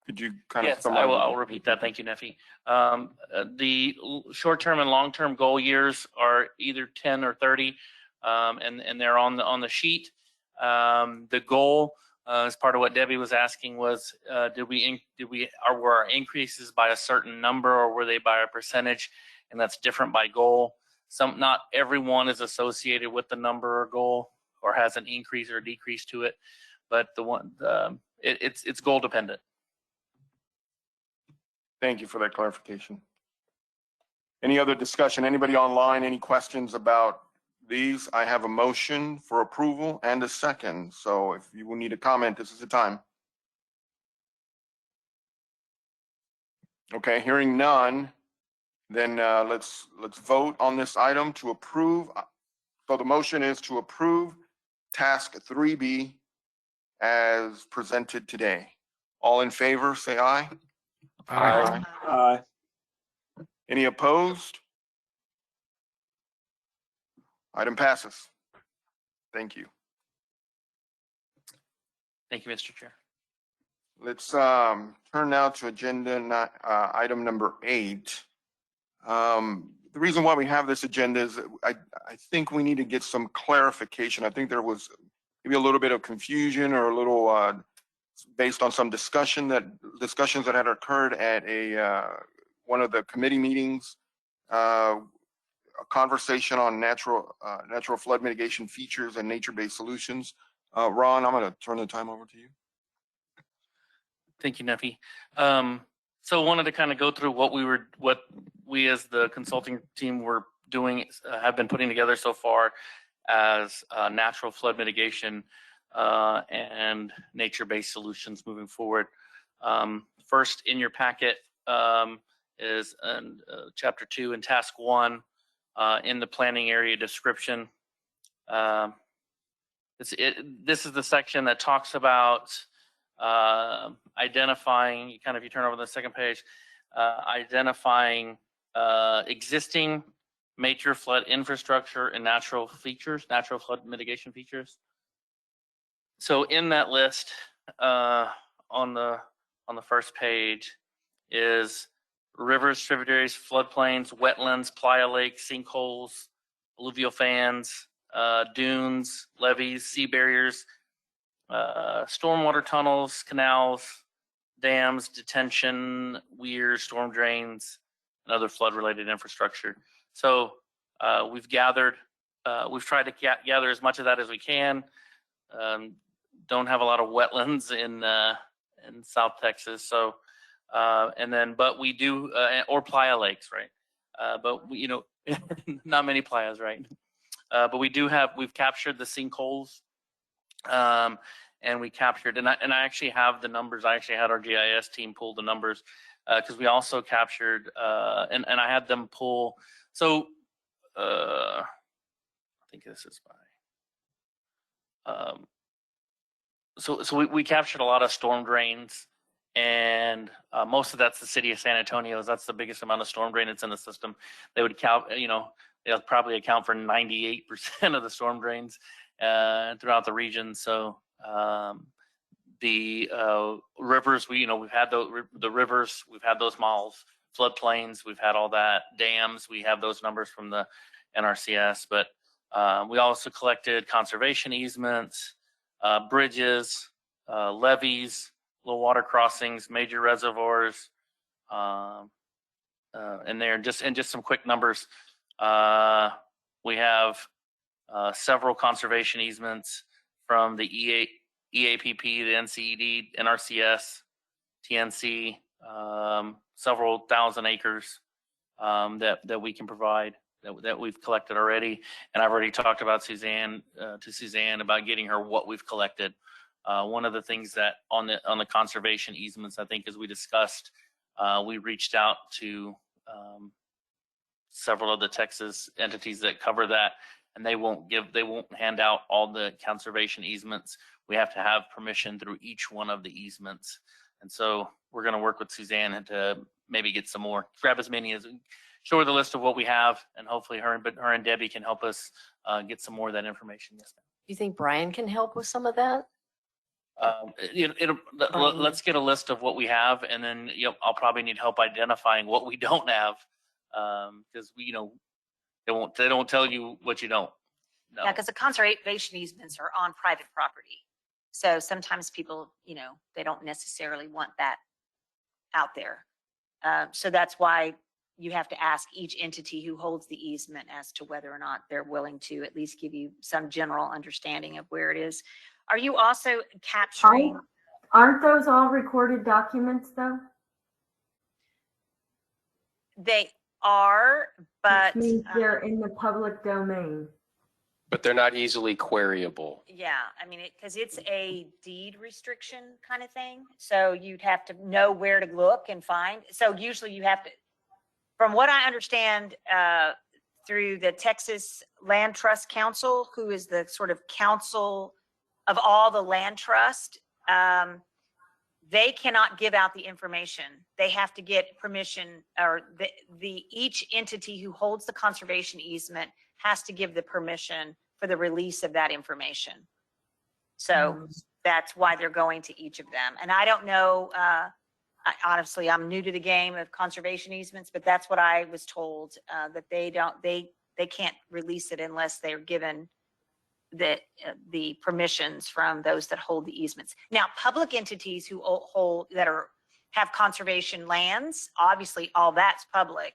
Speaker 1: Could you kind of
Speaker 7: Yes,
Speaker 1: summarize?
Speaker 7: I'll repeat that. Thank you, Neffy. The short-term and long-term goal years are either 10 or 30, and they're on the sheet. The goal, as part of what Debbie was asking, was were our increases by a certain number, or were they by a percentage? And that's different by goal. Not everyone is associated with the number or goal, or has an increase or decrease to it, but it's goal dependent.
Speaker 1: Thank you for that clarification. Any other discussion? Anybody online? Any questions about these? I have a motion for approval and a second. So if you will need a comment, this is the time. Okay, hearing none, then let's vote on this item to approve. So the motion is to approve task 3B as presented today. All in favor, say aye.
Speaker 3: Aye. Aye.
Speaker 1: Any opposed? Item passes. Thank you.
Speaker 7: Thank you, Mr. Chair.
Speaker 1: Let's turn now to agenda item number 8. The reason why we have this agenda is I think we need to get some clarification. I think there was maybe a little bit of confusion or a little based on some discussions that had occurred at one of the committee meetings, a conversation on natural flood mitigation features and nature-based solutions. Ron, I'm going to turn the time over to you.
Speaker 7: Thank you, Neffy. So wanted to kind of go through what we as the consulting team were doing, have been putting together so far as natural flood mitigation and nature-based solutions moving forward. First in your packet is chapter 2 and task 1 in the planning area description. This is the section that talks about identifying, kind of, you turn over the second page, identifying existing major flood infrastructure and natural flood mitigation features. So in that list, on the first page is rivers, tributaries, floodplains, wetlands, playa lakes, sinkholes, alluvial fans, dunes, levees, sea barriers, stormwater tunnels, canals, dams, detention, weirs, storm drains, and other flood-related infrastructure. So we've tried to gather as much of that as we can. Don't have a lot of wetlands in South Texas, so but we do, or playa lakes, right? But we, not many playas, right? But we've captured the sinkholes, and we captured, and I actually have the numbers. I actually had our GIS team pull the numbers because we also captured, and I had them pull. So I think this is my. So we captured a lot of storm drains, and most of that's the city of San Antonio. That's the biggest amount of storm drain that's in the system. They would they'll probably account for 98% of the storm drains throughout the region. So the rivers, we've had the rivers, we've had those miles, floodplains, we've had all that, dams, we have those numbers from the NRCS, but we also collected conservation easements, bridges, levees, low water crossings, major reservoirs, and just some quick numbers. We have several conservation easements from the EAPP, the NCED, NRCS, TNC, several thousand acres that we can provide, that we've collected already. And I've already talked about Suzanne about getting her what we've collected. One of the things that on the conservation easements, I think, as we discussed, we reached out to several of the Texas entities that cover that, and they won't hand out all the conservation easements. We have to have permission through each one of the easements. And so we're going to work with Suzanne to maybe get some more, grab as many as, show her the list of what we have, and hopefully her and Debbie can help us get some more of that information. Yes, ma'am.
Speaker 4: Do you think Brian can help with some of that?
Speaker 7: Let's get a list of what we have, and then I'll probably need help identifying what we don't have, because they don't tell you what you don't know.
Speaker 2: Yeah, because the conservation easements are on private property. So sometimes people, they don't necessarily want that out there. So that's why you have to ask each entity who holds the easement as to whether or not they're willing to at least give you some general understanding of where it is. Are you also capturing?
Speaker 8: Aren't those all recorded documents though?
Speaker 2: They are, but
Speaker 8: Which means they're in the public domain.
Speaker 6: But they're not easily queryable.
Speaker 2: yeah, I mean, because it's a deed restriction kind of thing. So you'd have to know where to look and find. So usually you have to, from what I understand, through the Texas Land Trust Council, who is the sort of council of all the land trust, they cannot give out the information. They have to get permission, or each entity who holds the conservation easement has to give the permission for the release of that information. So that's why they're going to each of them. And I don't know, honestly, I'm new to the game of conservation easements, but that's what I was told, that they can't release it unless they're given the permissions from those that hold the easements. Now, public entities who have conservation lands, obviously all that's public,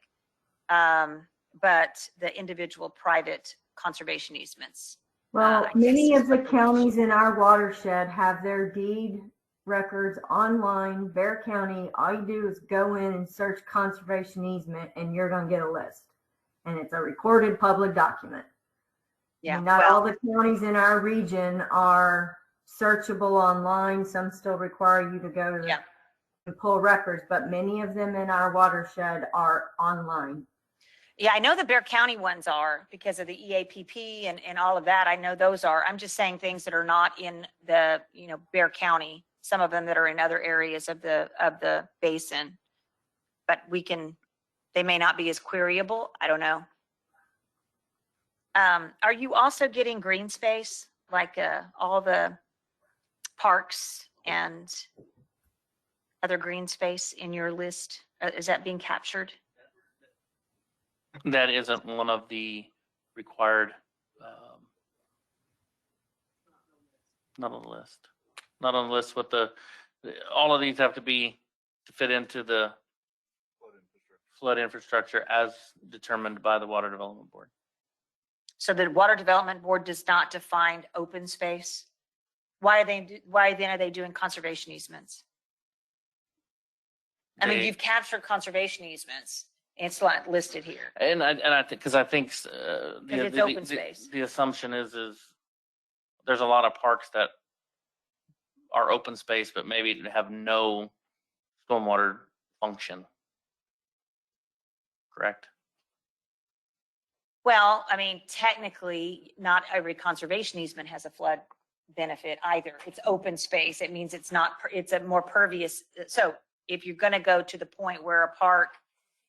Speaker 2: but the individual private conservation easements.
Speaker 8: Well, many of the counties in our watershed have their deed records online. Bear County, all you do is go in and search conservation easement and you're going to get a list. And it's a recorded public document.
Speaker 2: Yeah,
Speaker 8: And not all the counties in our region are searchable online. Some still require you to go to and pull records, but many of them in our watershed are online.
Speaker 2: Yeah, I know the Bear County ones are because of the EAPP and all of that. I know those are. I'm just saying things that are not in the, Bear County, some of them that are in other areas of the basin. But they may not be as queryable. I don't know. Are you also getting green space, like all the parks and other green space in your list? Is that being captured?
Speaker 7: That isn't one of the required, not on the list. Not on the list with all of these have to fit into the flood infrastructure as determined by the Water Development Board.
Speaker 2: So the Water Development Board does not define open space? Why then are they doing conservation easements? I mean, you've captured conservation easements. It's not listed here.
Speaker 7: And I think, because I think
Speaker 2: it's open space.
Speaker 7: The assumption is there's a lot of parks that are open space, but maybe have no stormwater function. Correct?
Speaker 2: Well, I mean, technically, not every conservation easement has a flood benefit either. It's open space. It means it's a more pervious. So if you're going to go to the point where a park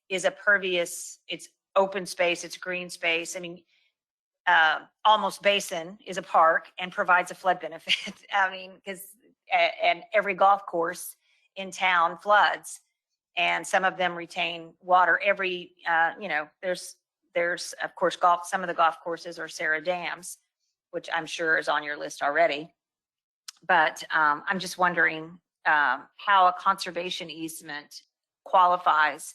Speaker 2: is a pervious, it's open space, it's green space. I mean, Almost Basin is a park and provides a flood benefit. I mean, and every golf course in town floods, and some of them retain water. There's of course some of the golf courses are Sarah Dams, which I'm sure is on your list already. But I'm just wondering how a conservation easement qualifies,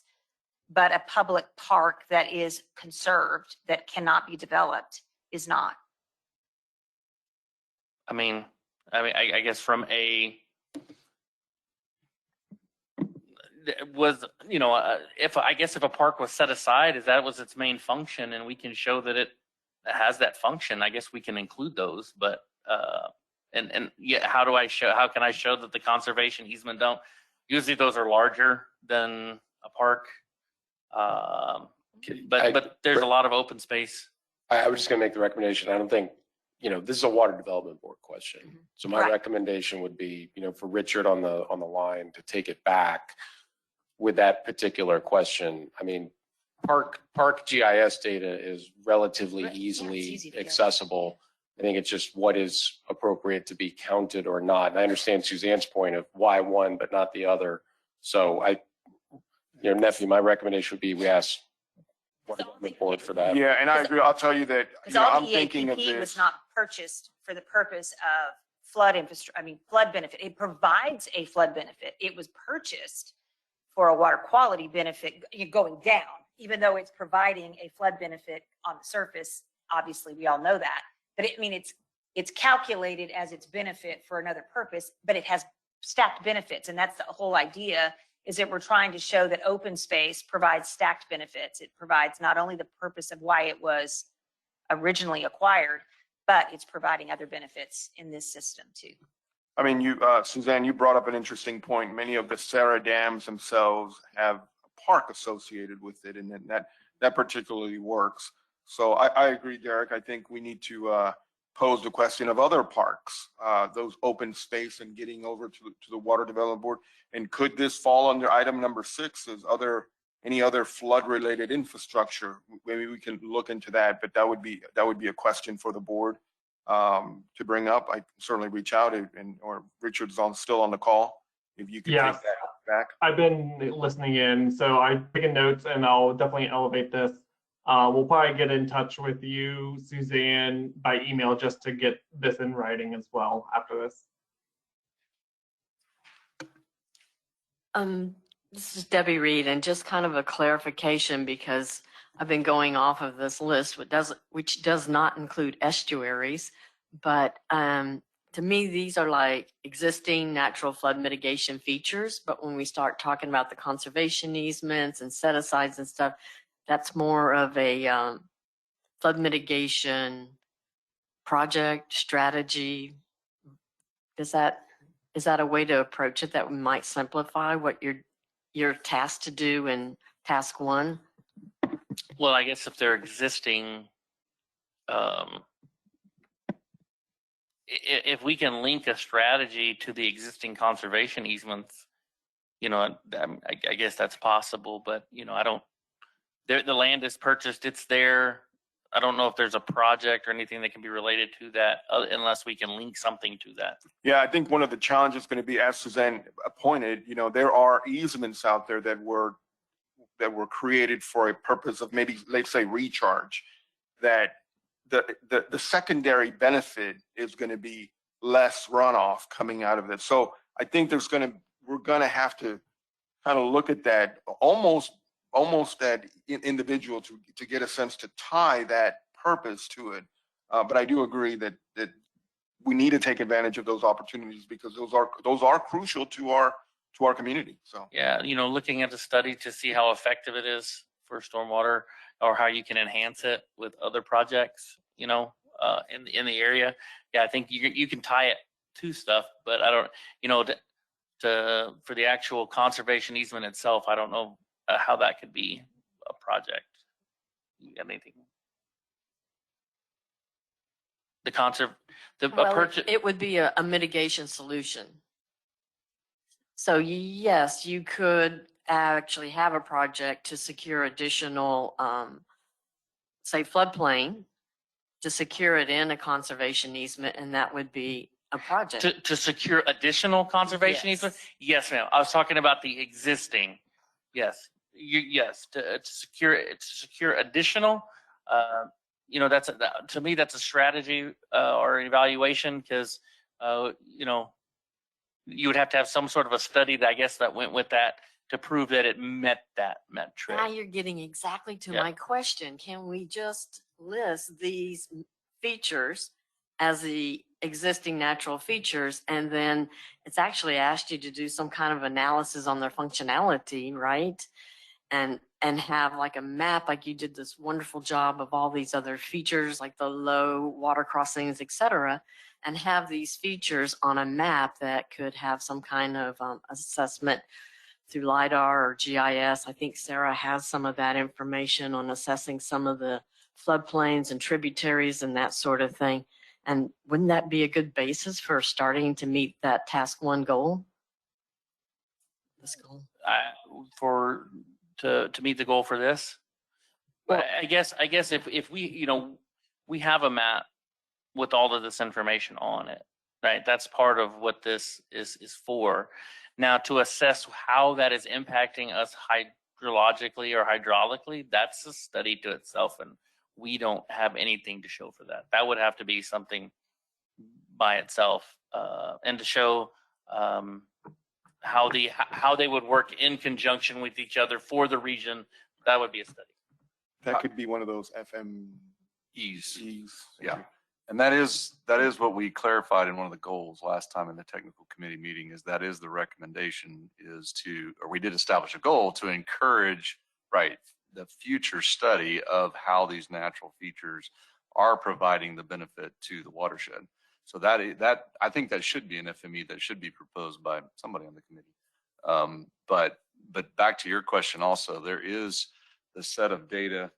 Speaker 2: but a public park that is conserved, that cannot be developed, is not.
Speaker 7: I guess from if a park was set aside, if that was its main function, and we can show that it has that function, I guess we can include those. But how can I show that the conservation easement don't? Usually those are larger than a park. But there's a lot of open space.
Speaker 6: I was just gonna make the recommendation. I don't think, this is a water development board question. So my
Speaker 2: Right.
Speaker 6: recommendation would be, for Richard on the line to take it back with that particular question. I mean, park GIS data is relatively
Speaker 2: Right. Yeah, it's
Speaker 6: easily
Speaker 2: easy to get.
Speaker 6: accessible. I think it's just what is appropriate to be counted or not. And I understand Suzanne's point of why one but not the other. So nephew, my recommendation would be we ask water development board for that.
Speaker 1: Yeah, and I agree. I'll tell you that,
Speaker 2: Because all
Speaker 1: I'm
Speaker 2: the
Speaker 1: thinking of
Speaker 2: EAPP was
Speaker 1: this.
Speaker 2: not purchased for the purpose of flood infrastructure, flood benefit. It provides a flood benefit. It was purchased for a water quality benefit going down, even though it's providing a flood benefit on the surface. Obviously, we all know that. But it's calculated as its benefit for another purpose, but it has stacked benefits. And that's the whole idea, is that we're trying to show that open space provides stacked benefits. It provides not only the purpose of why it was originally acquired, but it's providing other benefits in this system too.
Speaker 1: I mean, Suzanne, you brought up an interesting point. Many of the Sarah dams themselves have a park associated with it, and then that particularly works. So I agree, Derek. I think we need to pose the question of other parks, those open space and getting over to the Water Development Board. And could this fall under item number 6 as any other flood related infrastructure? Maybe we can look into that, but that would be a question for the board to bring up. I certainly reach out or Richard's still on the call. If you could
Speaker 5: Yes.
Speaker 1: take that back.
Speaker 5: I've been listening in, so I've taken notes and I'll definitely elevate this. We'll probably get in touch with you, Suzanne, by email just to get this in writing as well after this.
Speaker 4: This is Debbie Reed, and just kind of a clarification because I've been going off of this list, which does not include estuaries, but to me, these are like existing natural flood mitigation features. But when we start talking about the conservation easements and set asides and stuff, that's more of a flood mitigation project strategy. Is that a way to approach it that might simplify what you're tasked to do in task 1?
Speaker 7: Well, I guess if they're existing, if we can link a strategy to the existing conservation easements, I guess that's possible. But I don't. The land is purchased; it's there. I don't know if there's a project or anything that can be related to that, unless we can link something to that.
Speaker 1: Yeah, I think one of the challenges is going to be, as Suzanne pointed, there are easements out there that were created for a purpose of maybe, let's say, recharge, that the secondary benefit is going to be less runoff coming out of it. So I think we're going to have to kind of look at that almost that individual to get a sense to tie that purpose to it. But I do agree that we need to take advantage of those opportunities because those are crucial to our community. So
Speaker 7: yeah, looking at the study to see how effective it is for stormwater or how you can enhance it with other projects, in the area. Yeah, I think you can tie it to stuff, but I don't, for the actual conservation easement itself, I don't know how that could be a project. You got anything?
Speaker 4: It would be a mitigation solution. So yes, you could actually have a project to secure additional, say, floodplain, to secure it in a conservation easement, and that would be a project.
Speaker 7: To secure additional conservation
Speaker 4: Yes.
Speaker 7: easement? Yes, ma'am. I was talking about the existing. Yes. Yes, to secure additional, to me, that's a strategy or evaluation because, you would have to have some sort of a study that went with that to prove that it met that metric.
Speaker 4: Now you're getting exactly to my question. Can we just list these features as the existing natural features, and then it's actually asked you to do some kind of analysis on their functionality, right? And have like a map, like you did this wonderful job of all these other features, like the low water crossings, etc., and have these features on a map that could have some kind of assessment through LiDAR or GIS. I think Sarah has some of that information on assessing some of the floodplains and tributaries and that sort of thing. And wouldn't that be a good basis for starting to meet that task one goal? This goal.
Speaker 7: To meet the goal for this.
Speaker 4: Well-
Speaker 7: I guess if we, we have a map with all of this information on it, right? That's part of what this is for. Now, to assess how that is impacting us hydrologically or hydraulically, that's a study to itself, and we don't have anything to show for that. That would have to be something by itself, and to show how they would work in conjunction with each other for the region. That would be a study.
Speaker 1: That could be one of those FMEs.
Speaker 3: Yeah. And that is what we clarified in one of the goals last time in the technical committee meeting, is that is the recommendation is to, or we did establish a goal to encourage, right, the future study of how these natural features are providing the benefit to the watershed. So that I think that should be an FME that should be proposed by somebody on the committee. But back to your question also, there is the set of data.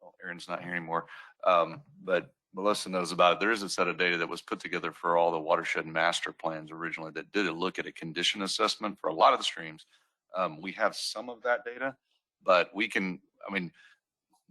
Speaker 3: Well, Aaron's not here anymore, but Melissa knows about it. There is a set of data that was put together for all the watershed master plans originally that did a look at a condition assessment for a lot of the streams. We have some of that data, but we can, I mean,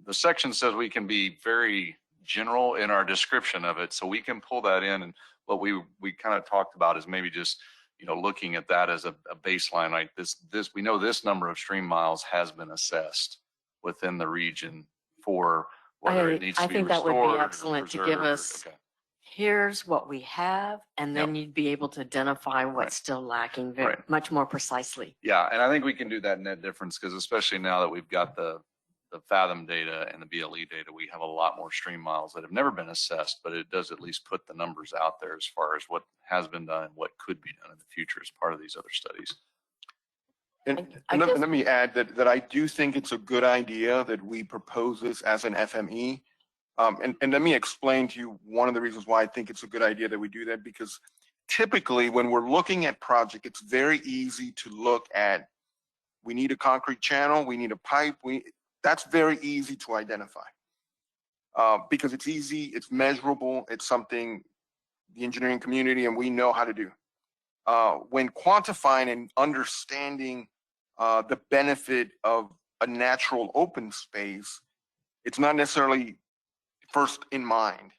Speaker 3: the section says we can be very general in our description of it. So we can pull that in. And what we kind of talked about is maybe just, looking at that as a baseline, like this, we know this number of stream miles has been assessed within the region for whether it needs to
Speaker 4: I
Speaker 3: be
Speaker 4: think that would be
Speaker 3: restored or
Speaker 4: excellent to give
Speaker 3: preserved or-
Speaker 4: us,
Speaker 3: okay.
Speaker 4: here's what we have, and then
Speaker 3: Yep.
Speaker 4: you'd be able to identify what's
Speaker 3: Right.
Speaker 4: still lacking very
Speaker 3: Right.
Speaker 4: much more precisely.
Speaker 3: Yeah, and I think we can do that net difference because especially now that we've got the Fathom data and the BLE data, we have a lot more stream miles that have never been assessed, but it does at least put the numbers out there as far as what has been done and what could be done in the future as part of these other studies.
Speaker 1: And,
Speaker 4: I
Speaker 1: let,
Speaker 4: guess-
Speaker 1: let me add that I do think it's a good idea that we propose this as an FME. And let me explain to you one of the reasons why I think it's a good idea that we do that, because typically when we're looking at project, it's very easy to look at, we need a concrete channel, we need a pipe, that's very easy to identify. Because it's easy, it's measurable, it's something the engineering community and we know how to do. When quantifying and understanding the benefit of a natural open space, it's not necessarily first in mind.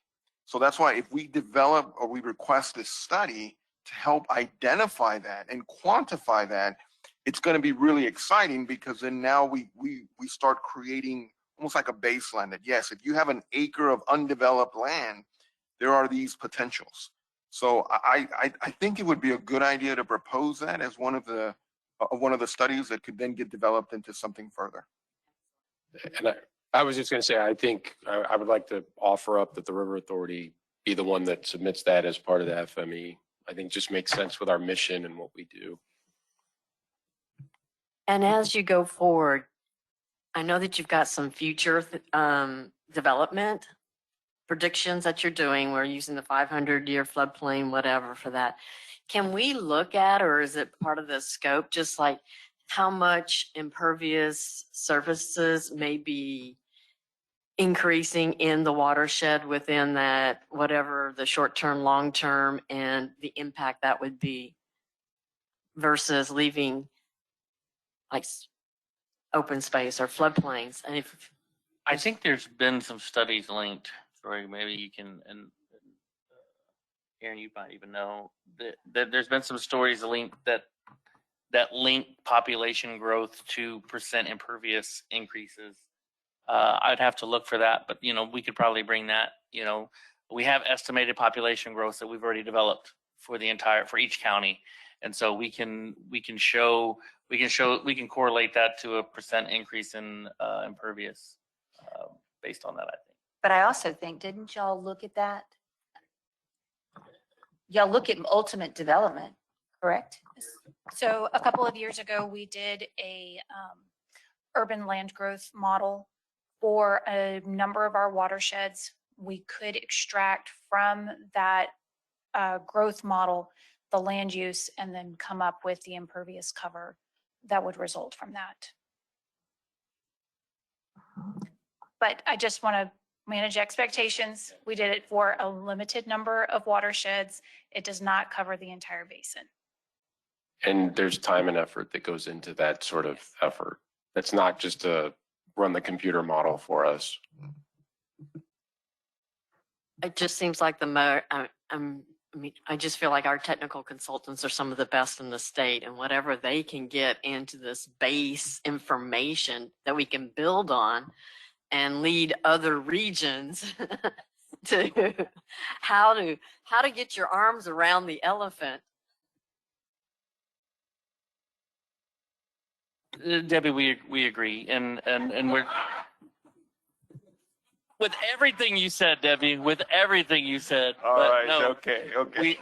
Speaker 1: So that's why if we develop or we request this study to help identify that and quantify that, it's going to be really exciting, because then now we start creating almost like a baseline that, yes, if you have an acre of undeveloped land, there are these potentials. So I think it would be a good idea to propose that as one of the studies that could then get developed into something further.
Speaker 6: And I was just going to say, I think I would like to offer up that the River Authority be the one that submits that as part of the FME. I think just makes sense with our mission and what we do.
Speaker 4: And as you go forward, I know that you've got some future development predictions that you're doing. We're using the 500-year floodplain, whatever, for that. Can we look at, or is it part of the scope, just like how much impervious surfaces may be increasing in the watershed within that, whatever the short-term, long-term, and the impact that would be versus leaving like open space or floodplains? And if
Speaker 7: I think there's been some studies linked, Troy, maybe you can, and Aaron, you might even know that there's been some stories linked that link population growth to percent impervious increases. I'd have to look for that, but we could probably bring that. We have estimated population growth that we've already developed for each county, and so we can correlate that to a percent increase in impervious based on that, I think.
Speaker 2: But I also think, didn't y'all look at that? Y'all look at ultimate development, correct?
Speaker 9: So a couple of years ago, we did a urban land growth model for a number of our watersheds. We could extract from that growth model the land use and then come up with the impervious cover that would result from that. But I just want to manage expectations. We did it for a limited number of watersheds. It does not cover the entire basin.
Speaker 6: And there's time and effort that goes into that sort of effort. That's not just to run the computer model for us.
Speaker 4: It just seems like I just feel like our technical consultants are some of the best in the state, and whatever they can get into this base information that we can build on and lead other regions to how to get your arms around the elephant.
Speaker 7: Debbie, we agree, and we're with everything you said, Debbie. With everything you said.
Speaker 1: All
Speaker 7: but
Speaker 1: right,
Speaker 7: no,
Speaker 1: okay.
Speaker 7: we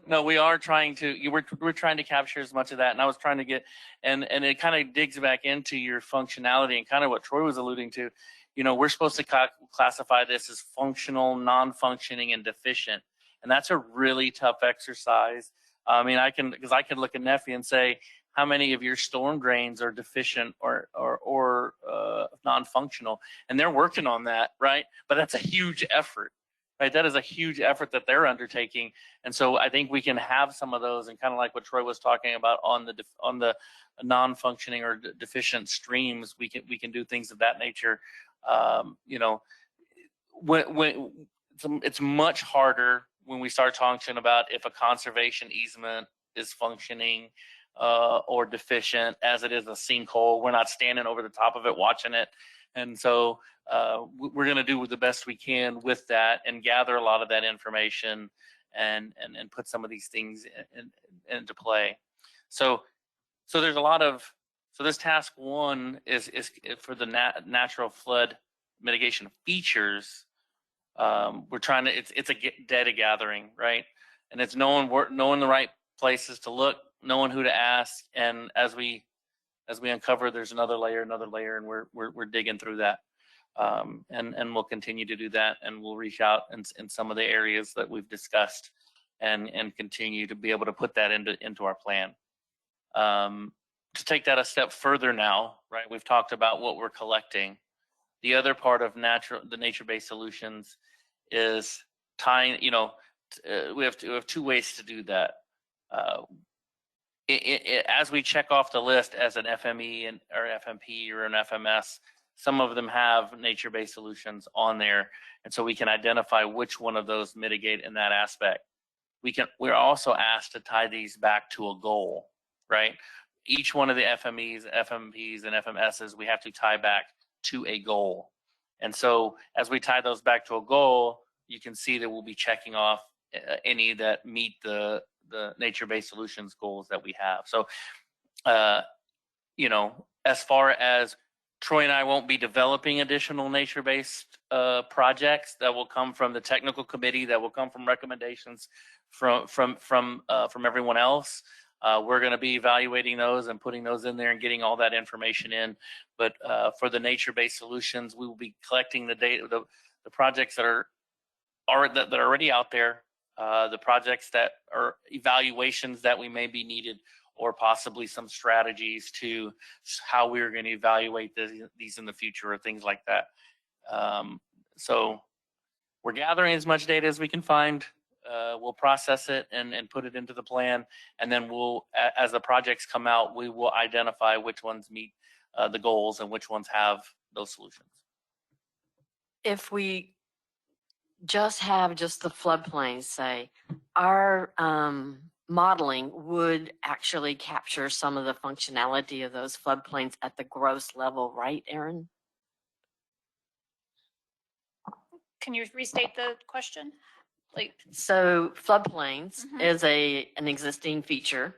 Speaker 7: no, we are trying to. We're trying to capture as much of that, and I was trying to get, and it kind of digs back into your functionality and kind of what Troy was alluding to. You know, we're supposed to classify this as functional, non-functioning, and deficient, and that's a really tough exercise. I mean, I can look at Neffy and say, how many of your storm drains are deficient or non-functional, and they're working on that, right? But that's a huge effort, right? That is a huge effort that they're undertaking, and so I think we can have some of those, and kind of like what Troy was talking about on the non-functioning or deficient streams, we can do things of that nature. You know, when it's much harder when we start talking about if a conservation easement is functioning or deficient, as it is a sinkhole. We're not standing over the top of it watching it. And so we're going to do the best we can with that and gather a lot of that information and put some of these things into play. So there's a lot of, so this task one is for the natural flood mitigation features. We're trying to, it's a data gathering, right? And it's knowing the right places to look, knowing who to ask, and as we uncover, there's another layer, and we're digging through that, and we'll continue to do that, and we'll reach out in some of the areas that we've discussed, and continue to be able to put that into our plan. To take that a step further now, right? We've talked about what we're collecting. The other part of the nature-based solutions is tying. You know, we have two ways to do that. As we check off the list as an FME or FMP or an FMS, some of them have nature-based solutions on there, and so we can identify which one of those mitigate in that aspect. We're also asked to tie these back to a goal, right? Each one of the FMEs, FMPs, and FMSs, we have to tie back to a goal. And so as we tie those back to a goal, you can see that we'll be checking off any that meet the nature-based solutions goals that we have. So, you know, as far as Troy and I won't be developing additional nature-based projects that will come from the technical committee, that will come from recommendations from everyone else. We're going to be evaluating those and putting those in there and getting all that information in. But for the nature-based solutions, we will be collecting the data, the projects that are already out there, the projects that are evaluations that we may be needed, or possibly some strategies to how we're going to evaluate these in the future, or things like that. So we're gathering as much data as we can find. We'll process it and put it into the plan, and then we'll, as the projects come out, we will identify which ones meet the goals and which ones have those solutions.
Speaker 4: If we just have the floodplains, say, our modeling would actually capture some of the functionality of those floodplains at the gross level, right, Aaron?
Speaker 9: Can you restate the question?
Speaker 4: So floodplains is an existing feature,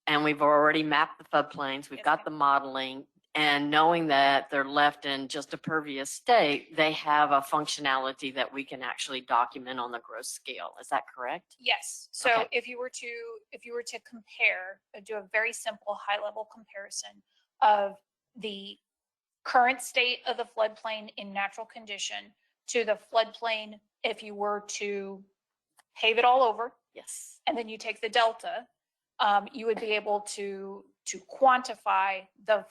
Speaker 4: and we've already mapped the floodplains. We've got the modeling, and knowing that they're left in just a pervious state, they have a functionality that we can actually document on the gross scale. Is that correct?
Speaker 9: Yes. So
Speaker 4: Okay.
Speaker 9: if you were to compare, do a very simple high level comparison of the current state of the floodplain in natural condition to the floodplain, if you were to pave it all over,
Speaker 4: Yes.
Speaker 9: and then you take the delta, you would be able to quantify the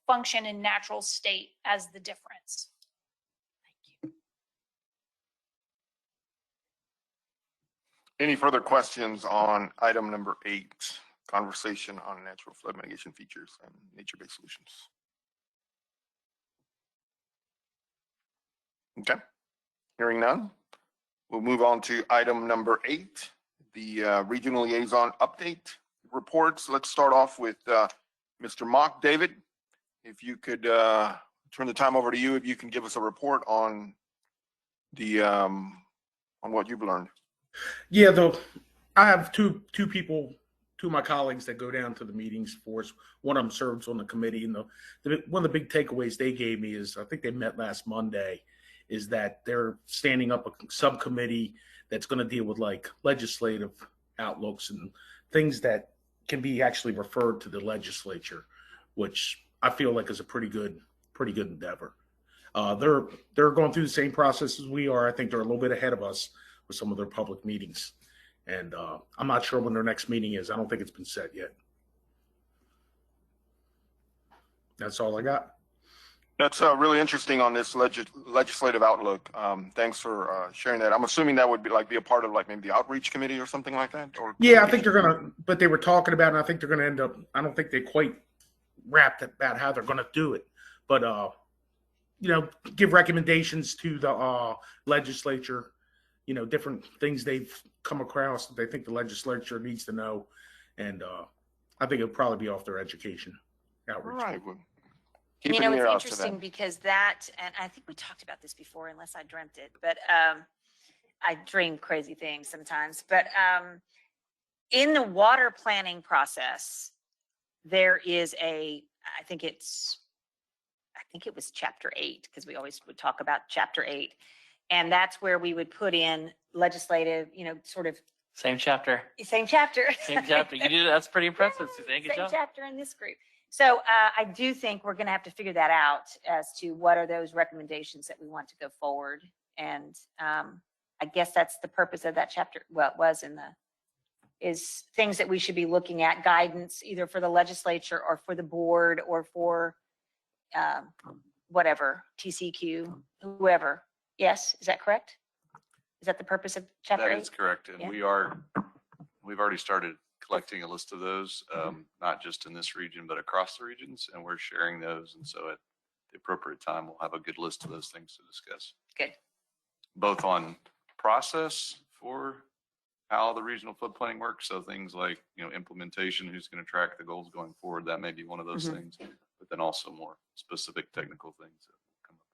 Speaker 9: function in natural state as the difference.
Speaker 1: Any further questions on item number 8, conversation on natural flood mitigation features and nature-based solutions? Okay, hearing none, we'll move on to item number 8, the regional liaison update reports. Let's start off with Mr. Mock. David, if you could turn the time over to you, if you can give us a report on the on what you've learned.
Speaker 10: Yeah, though I have two people, two of my colleagues that go down to the meetings for us. One of them serves on the committee, and one of the big takeaways they gave me is, I think they met last Monday, is that they're standing up a subcommittee that's going to deal with like legislative outlooks and things that can be actually referred to the legislature, which I feel like is a pretty good endeavor. They're going through the same process as we are. I think they're a little bit ahead of us with some of their public meetings. And I'm not sure when their next meeting is. I don't think it's been set yet. That's all I got.
Speaker 1: That's really interesting on this legislative outlook. Thanks for sharing that. I'm assuming that would be a part of like maybe the outreach committee or something like that? Or
Speaker 10: yeah, I think they're going to, but they were talking about it, and I think they're going to end up, I don't think they quite wrapped about how they're going to do it. But, give recommendations to the legislature, different things they've come across that they think the legislature needs to know. And I think it'll probably be off their education outreach.
Speaker 1: All right. Well,
Speaker 2: It's interesting because and I think we talked about this before, unless I dreamt it, but I dream crazy things sometimes. But in the water planning process, there is I think it was chapter 8, because we always would talk about chapter 8. And that's where we would put in legislative, sort of.
Speaker 7: Same chapter.
Speaker 2: Same chapter.
Speaker 7: Same chapter. You did. That's pretty impressive, Suzanne. Good job.
Speaker 2: Same chapter in this group. So I do think we're going to have to figure that out as to what are those recommendations that we want to go forward. And I guess that's the purpose of that chapter. Well, it was is things that we should be looking at, guidance either for the legislature or for the board or for whatever, TCQ, whoever. Yes, is that correct? Is that the purpose of chapter 8?
Speaker 3: That is correct. And
Speaker 2: Yeah.
Speaker 3: we've already started collecting a list of those, not just in this region, but across the regions, and we're sharing those. And so at the appropriate time, we'll have a good list of those things to discuss.
Speaker 2: Good.
Speaker 3: Both on process for how the regional floodplain works. So things like, implementation, who's going to track the goals going forward. That may be one of those things, but then also more specific technical things that will come up.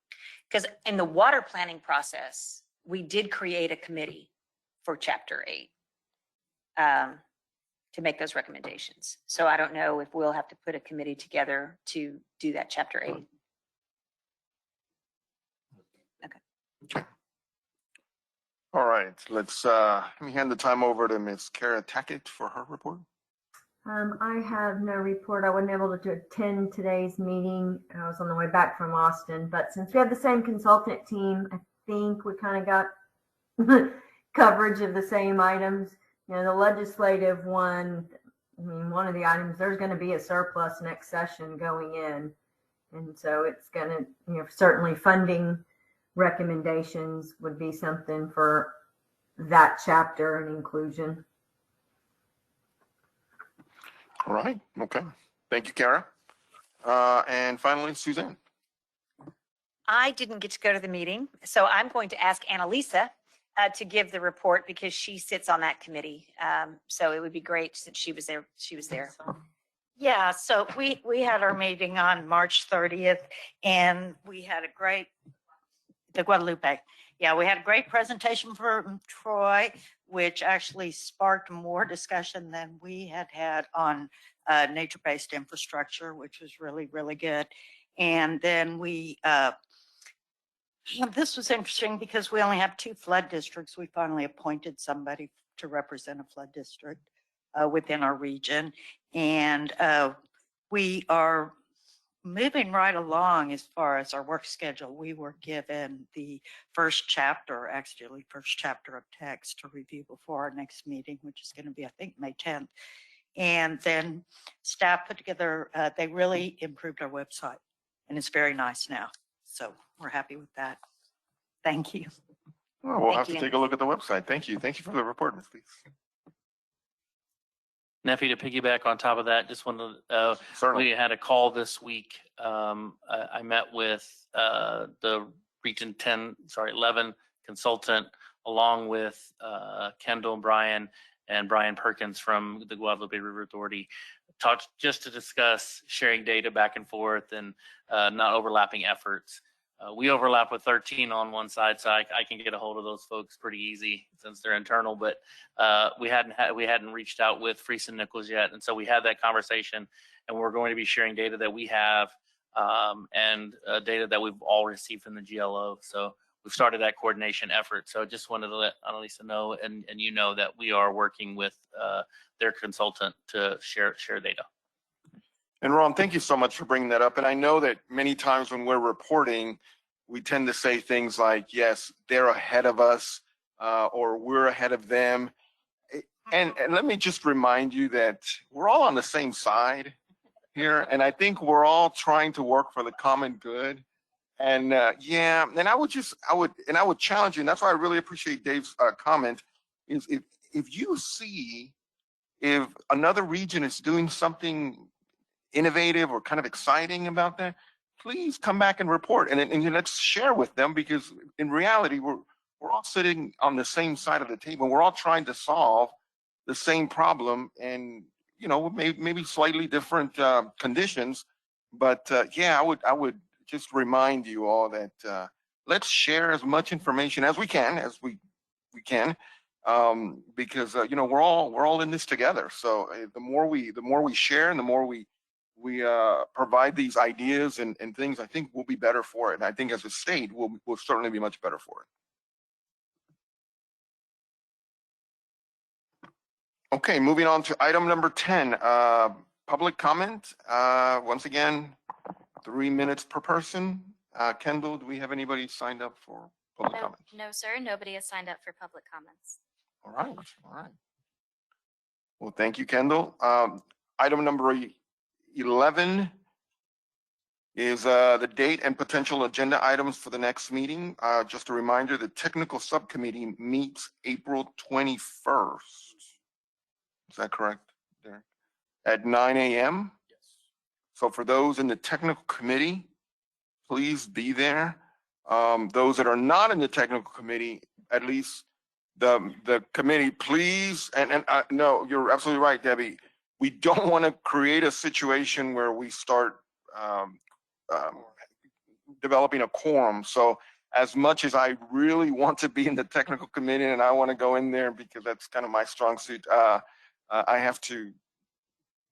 Speaker 2: Because in the water planning process, we did create a committee for chapter 8 to make those recommendations. So I don't know if we'll have to put a committee together to do that chapter 8. Okay.
Speaker 1: All right, let me hand the time over to Ms. Kara Tackett for her report.
Speaker 8: I have no report. I wasn't able to attend today's meeting. I was on the way back from Austin, but since we have the same consultant team, I think we kind of got coverage of the same items. The legislative one, one of the items, there's going to be a surplus next session going in. And so it's going to, certainly funding recommendations would be something for that chapter and inclusion.
Speaker 1: All right, okay. Thank you, Kara. And finally, Suzanne.
Speaker 2: I didn't get to go to the meeting, so I'm going to ask Annalisa to give the report because she sits on that committee. So it would be great since she was there.
Speaker 11: Yeah, so we had our meeting on March 30th and we had the Guadalupe. Yeah, we had a great presentation from Troy, which actually sparked more discussion than we had on nature-based infrastructure, which was really, really good. And then this was interesting because we only have 2 flood districts. We finally appointed somebody to represent a flood district within our region. And we are moving right along as far as our work schedule. We were given the first chapter of text to review before our next meeting, which is going to be, I think, May 10th. And then staff put together, they really improved our website and it's very nice now. So we're happy with that. Thank you.
Speaker 1: Well, we'll
Speaker 2: Thank
Speaker 1: have to
Speaker 2: you.
Speaker 1: take a look at the website. Thank you. Thank you for the report, Ms. Lees.
Speaker 7: Nephi, to piggyback on top of that, just wanted
Speaker 1: Certainly.
Speaker 7: we had a call this week. I met with the Region 11 consultant, along with Kendall Bryan and Brian Perkins from the Guadalupe River Authority, talked just to discuss sharing data back and forth and not overlapping efforts. We overlap with 13 on one side, so I can get a hold of those folks pretty easy since they're internal. But we hadn't reached out with Friesen Nichols yet, and so we had that conversation, and we're going to be sharing data that we have and data that we've all received from the GLO. So we've started that coordination effort. So just wanted to let Annalisa know, and you know, that we are working with their consultant to share data.
Speaker 1: And Ron, thank you so much for bringing that up. And I know that many times when we're reporting, we tend to say things like, yes, they're ahead of us, or we're ahead of them. And let me just remind you that we're all on the same side here. And I think we're all trying to work for the common good. And yeah, and I would challenge you, and that's why I really appreciate Dave's comment, is if you see if another region is doing something innovative or kind of exciting about that, please come back and report, and let's share with them, because in reality, we're all sitting on the same side of the table. We're all trying to solve the same problem, and you know, maybe slightly different conditions. But yeah, I would just remind you all that let's share as much information as we can, because you know, we're all in this together. So the more we share, and the more we provide these ideas and things, I think we'll be better for it. And I think as a state, we'll certainly be much better for it. Okay, moving on to item number 10, public comment. Once again, 3 minutes per person. Kendall, do we have anybody signed up for public comments?
Speaker 12: No, sir. Nobody has signed up for public comments.
Speaker 1: All right. Well, thank you, Kendall. Item number 11 is the date and potential agenda items for the next meeting. Just a reminder, the technical subcommittee meets April 21st. Is that correct, Derek? At 9 a.m.? Yes. So for those in the technical committee, please be there. Those that are not in the technical committee, at least the committee, please, and no, you're absolutely right, Debbie. We don't want to create a situation where we start developing a quorum. So as much as I really want to be in the technical committee and I want to go in there because that's kind of my strong suit, I have to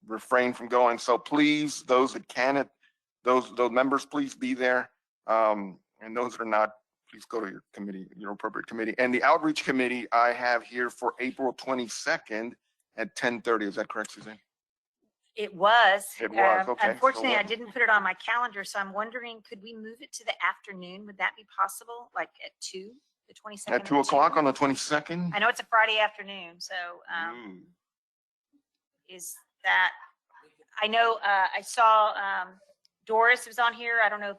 Speaker 1: refrain from going. So please, those that can, those members, please be there. And those that are not, please go to your committee, your appropriate committee. And the outreach committee I have here for April 22nd at 10:30. Is that correct, Suzanne?
Speaker 2: It was.
Speaker 1: It was, okay.
Speaker 2: Unfortunately,
Speaker 1: So
Speaker 2: I didn't put it on my calendar, so I'm wondering, could we move it to the afternoon? Would that be possible? Like at 2, the 22nd?
Speaker 1: At 2 o'clock on the 22nd?
Speaker 2: I know it's a Friday afternoon, so is that, I know I saw Doris was on here. I don't know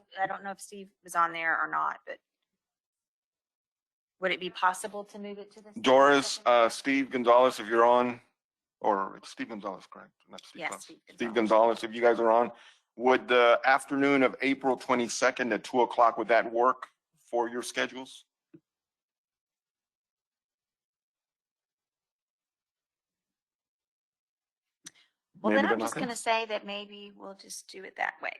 Speaker 2: if Steve was on there or not, but would it be possible to move it to the
Speaker 1: Doris,
Speaker 2: 22nd?
Speaker 1: Steve Gonzalez, if you're on, or it's Steve Gonzalez, correct? Not Steve.
Speaker 2: Yes,
Speaker 1: Gonzalez.
Speaker 2: Steve
Speaker 1: Steve Gonzalez, if you guys are on, would the afternoon of April 22nd at 2 o'clock, would that work for your schedules?
Speaker 2: Well,
Speaker 1: Maybe
Speaker 2: then
Speaker 1: they're
Speaker 2: I'm
Speaker 1: not
Speaker 2: just
Speaker 1: there.
Speaker 2: going to say that maybe we'll just do it that way.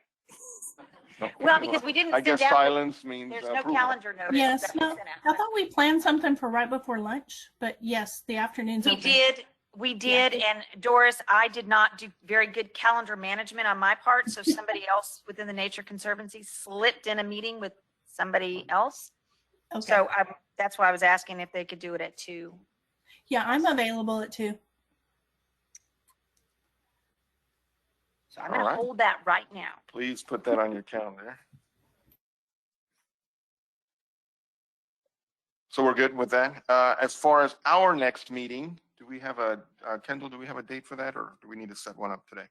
Speaker 1: Okay.
Speaker 2: Well, because we didn't
Speaker 1: I
Speaker 2: send
Speaker 1: guess
Speaker 2: out,
Speaker 1: silence means
Speaker 2: there's no
Speaker 1: approval.
Speaker 2: calendar notice.
Speaker 13: Yes,
Speaker 2: that was
Speaker 13: no,
Speaker 2: sent out.
Speaker 13: I thought we planned something for right before lunch, but yes, the afternoon's
Speaker 2: We
Speaker 13: open.
Speaker 2: did, and Doris, I did not do very good calendar management on my part, so somebody else within the Nature Conservancy slipped in a meeting with somebody else.
Speaker 13: Okay.
Speaker 2: So that's why I was asking if they could do it at 2.
Speaker 13: Yeah, I'm available at 2.
Speaker 2: So I'm going
Speaker 1: All
Speaker 2: to
Speaker 1: right.
Speaker 2: hold that right now.
Speaker 1: Please put that on your calendar. So we're good with that. As far as our next meeting, do we have Kendall, do we have a date for that, or do we need to set one up today?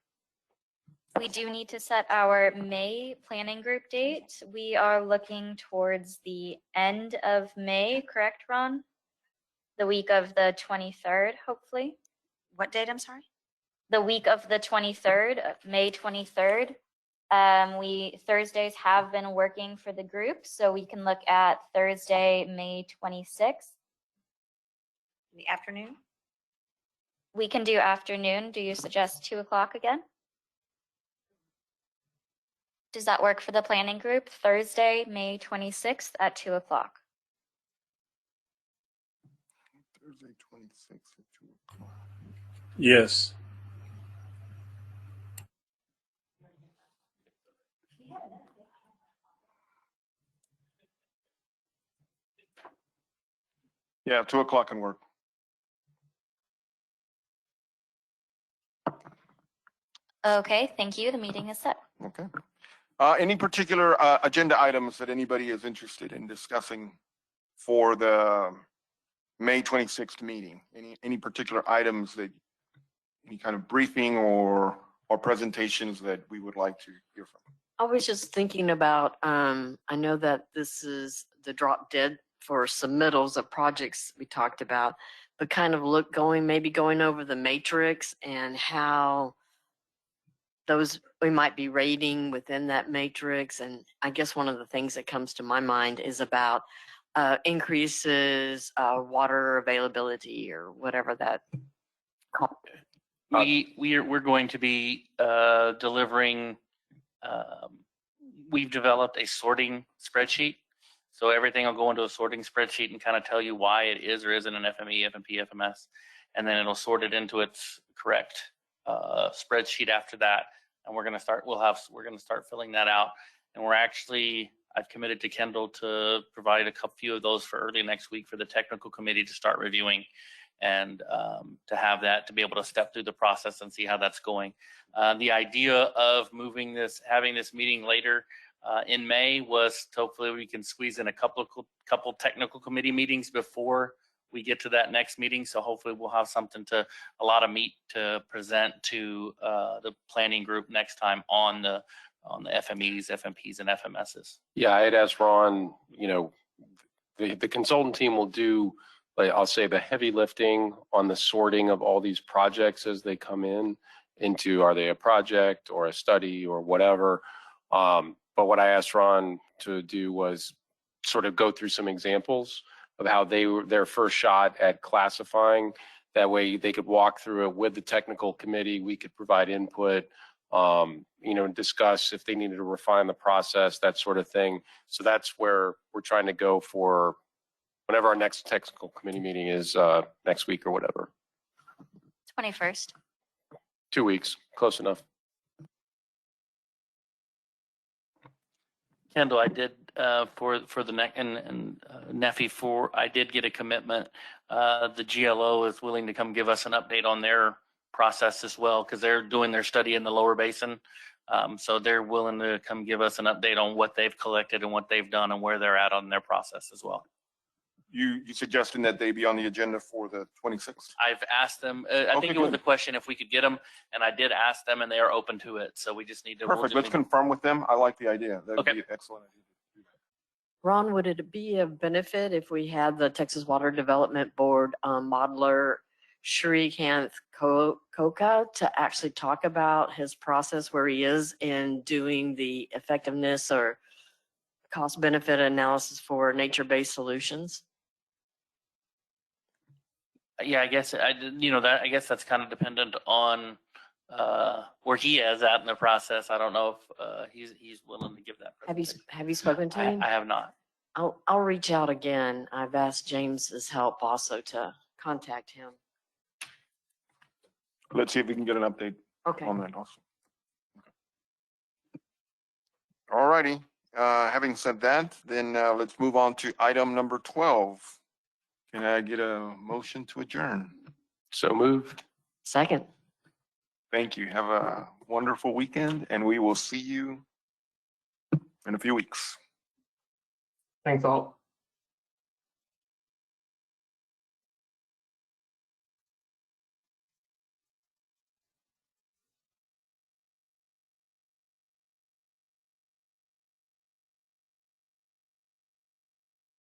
Speaker 12: We do need to set our May planning group date. We are looking towards the end of May, correct, Ron? The week of the 23rd, hopefully.
Speaker 2: What date, I'm sorry?
Speaker 12: The week of the 23rd, May 23rd. Thursdays have been working for the group, so we can look at Thursday, May 26th.
Speaker 2: The afternoon?
Speaker 12: We can do afternoon. Do you suggest 2 o'clock again? Does that work for the planning group? Thursday, May 26th at 2 o'clock.
Speaker 1: Thursday, 26th at 2 o'clock.
Speaker 6: Yes.
Speaker 1: Yeah, 2 o'clock can work.
Speaker 12: Okay, thank you. The meeting is set.
Speaker 1: Okay. Any particular agenda items that anybody is interested in discussing for the May 26th meeting? Any particular items that, any kind of briefing or presentations that we would like to hear from?
Speaker 4: I was just thinking about, I know that this is the drop dead for submittals of projects we talked about, but kind of maybe going over the matrix and how those we might be rating within that matrix. And I guess one of the things that comes to my mind is about increases water availability or whatever that.
Speaker 7: We're going to be delivering. We've developed a sorting spreadsheet, so everything will go into a sorting spreadsheet and kind of tell you why it is or isn't an FME, FMP, FMS, and then it'll sort it into its correct spreadsheet after that. And we're going to start. We're going to start filling that out, and I've committed to Kendall to provide a few of those for early next week for the technical committee to start reviewing, and to have that to be able to step through the process and see how that's going. The idea of having this meeting later in May was hopefully we can squeeze in a couple technical committee meetings before we get to that next meeting. So hopefully we'll have a lot of meat to present to the planning group next time on the FMEs, FMPs, and FMSs.
Speaker 6: Yeah, I had asked Ron, the consultant team will do, like, I'll say, the heavy lifting on the sorting of all these projects as they come into, are they a project or a study or whatever. But what I asked Ron to do was sort of go through some examples of how their first shot at classifying. That way they could walk through it with the technical committee. We could provide input, discuss if they needed to refine the process, that sort of thing. So that's where we're trying to go for whenever our next technical committee meeting is, next week or whatever.
Speaker 12: 21st.
Speaker 6: 2 weeks, close enough.
Speaker 7: Kendall, I did for the neck and Neffy I did get a commitment. The GLO is willing to come give us an update on their process as well, because they're doing their study in the lower basin. So they're willing to come give us an update on what they've collected and what they've done and where they're at on their process as well.
Speaker 1: You suggesting that they be on the agenda for the 26th?
Speaker 7: I've asked them, I think it was a question if we could get them, and I did ask them and they are open to it. So we just need to.
Speaker 1: Perfect. Let's confirm with them. I like the idea. That'd be an excellent idea.
Speaker 4: Ron, would it be a benefit if we had the Texas Water Development Board modeler Shrikant Koka to actually talk about his process where he is in doing the effectiveness or cost benefit analysis for nature-based solutions?
Speaker 7: Yeah, I guess I guess that's kind of dependent on where he is at in the process. I don't know if he's willing to give that.
Speaker 4: Have you spoken to him?
Speaker 7: I have not.
Speaker 4: I'll reach out again. I've asked James's help also to contact him.
Speaker 1: Let's see if we can get an update
Speaker 4: Okay.
Speaker 1: on that also. All righty. Having said that, then let's move on to item number 12. Can I get a motion to adjourn?
Speaker 6: So moved.
Speaker 4: Second.
Speaker 1: Thank you. Have a wonderful weekend, and we will see you in a few weeks.
Speaker 5: Thanks all.